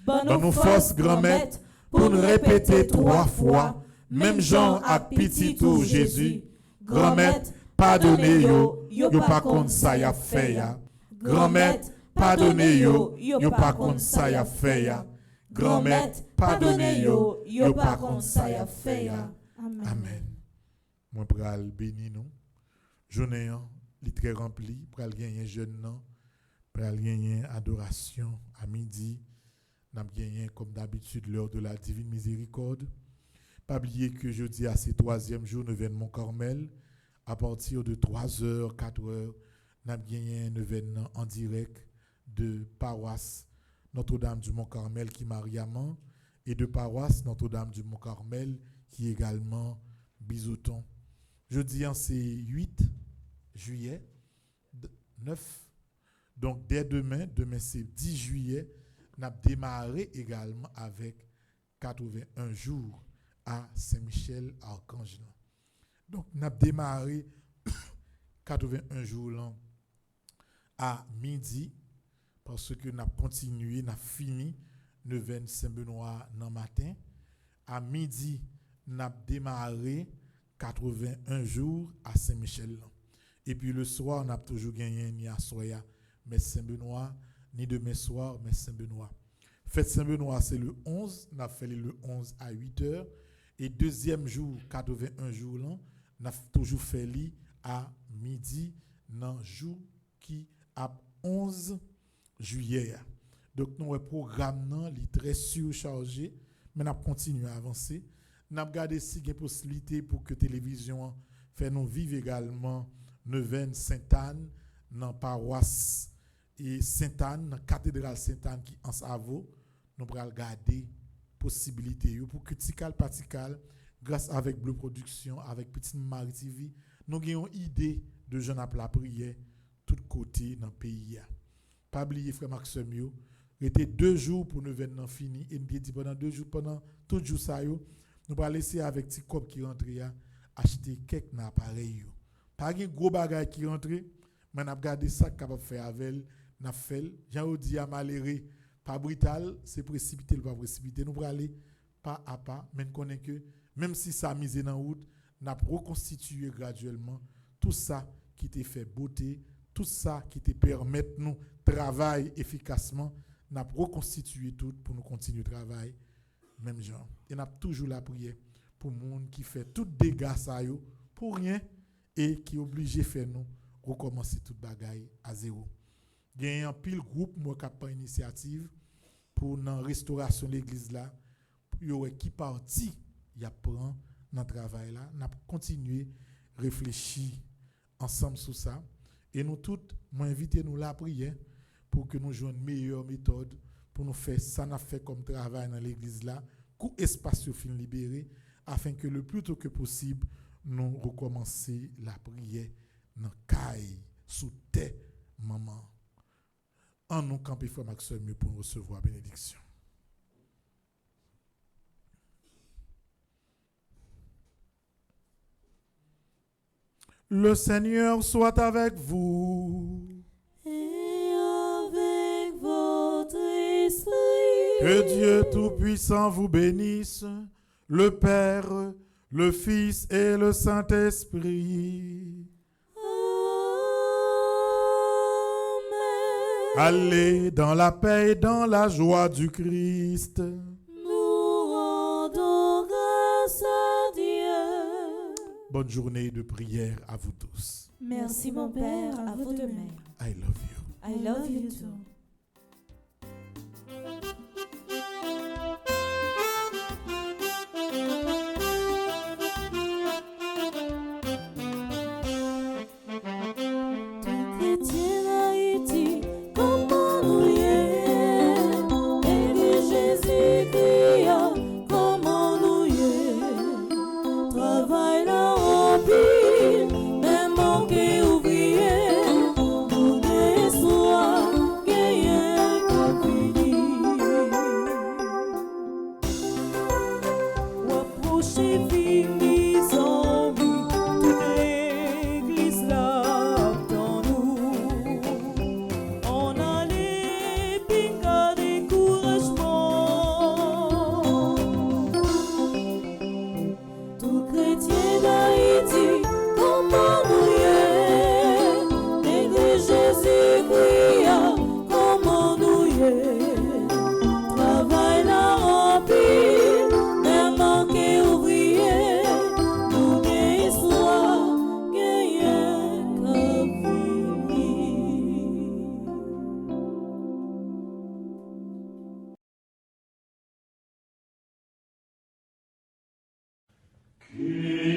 Dans nos forces grand maître pour nous répéter 3 fois, même Jean a petit tout Jésus, grand maître, pardonnez yo, yo pas contre ça y a fait ya. Grand maître, pardonnez yo, yo pas contre ça y a fait ya. Grand maître, pardonnez yo, yo pas contre ça y a fait ya. Amen. Moi pral béni nous. Journée li très rempli, pral gagner jeune nan, pral gagner adoration à midi. N'a gagné comme d'habitude l'heure de la divine miséricorde. Pas oublier que jeudi à ce 3e jour l'événement Carmel à partir de 3h 4h n'a gagné un événement en direct de paroisse Notre-Dame du Mont-Carmel qui Mariaman et de paroisse Notre-Dame du Mont-Carmel qui également Bisouton. Jeudi c'est 8 juillet 9. Donc dès demain c'est 10 juillet n'a démarré également avec 81 jours à Saint-Michel-Archange. Donc, n'a démarré 81 jours là à midi parce que n'a continué, n'a fini neuvaine Saint-Benoît dans matin. À midi, n'a démarré 81 jours à Saint-Michel. Et puis le soir, n'a toujours gagné ni à Soya, mais Saint-Benoît ni demain soir, mais Saint-Benoît. Fête Saint-Benoît, c'est le 11, on a fait le 11 à 8h. Et deuxième jour, 81 jours, on a toujours fait à midi, dans le jour qui a 11 juillet. Donc, nous programme est très surchargé, mais on continue à avancer. On a regardé si il y a possibilité pour que la télévision fait nous vivre également neuvaine Sainte-Anne, dans la paroisse et Sainte-Anne, dans la cathédrale Sainte-Anne qui en Savo, nous allons regarder possibilité pour que Tikal Patical, grâce avec Bleu Production, avec Petite Marie TV, nous avons une idée de jeune à la prière tout côté dans le pays. Pas oublier frère Maxime, il était 2 jours pour nous venir fini et nous dit pendant 2 jours, pendant tout jour ça nous allons laisser avec petit cop qui rentre acheter quelques appareils. Pas de gros bagage qui rentre, mais on a regardé ça capable faire avec n'a fait. J'ai dit à malheureux Pas brutal, c'est précipité, pas précipité. Nous pour aller pas à pas, mais nous connaissons que même si ça a misé dans la route, nous avons reconstitué graduellement tout ça qui te fait beauté, tout ça qui te permet de nous travailler efficacement, nous avons reconstitué tout pour nous continuer le travail, même genre. Et nous avons toujours la prière pour les gens qui fait tout dégâts ça yo, pour rien et qui est obligé de faire nous recommencer toute bagaille à zéro. Il y a un pile groupe moi qui prend initiative pour la restauration de l'église là, pour qui parti y a prend dans travail là, n'a continuer réfléchir ensemble sur ça et nous toutes moi inviter nous la prière pour que nous jouions une meilleure méthode pour nous faire ça n'a fait comme travail dans l'église là, coup espace fin libéré afin que le plus tôt que possible nous recommencer la prière dans caille sous terre maman. En nous camper frère Maxime pour nous recevoir bénédiction. Le Seigneur soit avec vous. Et avec votre esprit. Que Dieu Tout-Puissant vous bénisse, le Père, le Fils et le Saint-Esprit. Allez dans la paix et dans la joie du Christ. Nous rendons grâce à Dieu. Bonne journée de prière à vous tous. Merci mon Père, à vous de même. I love you. I love you too. Qui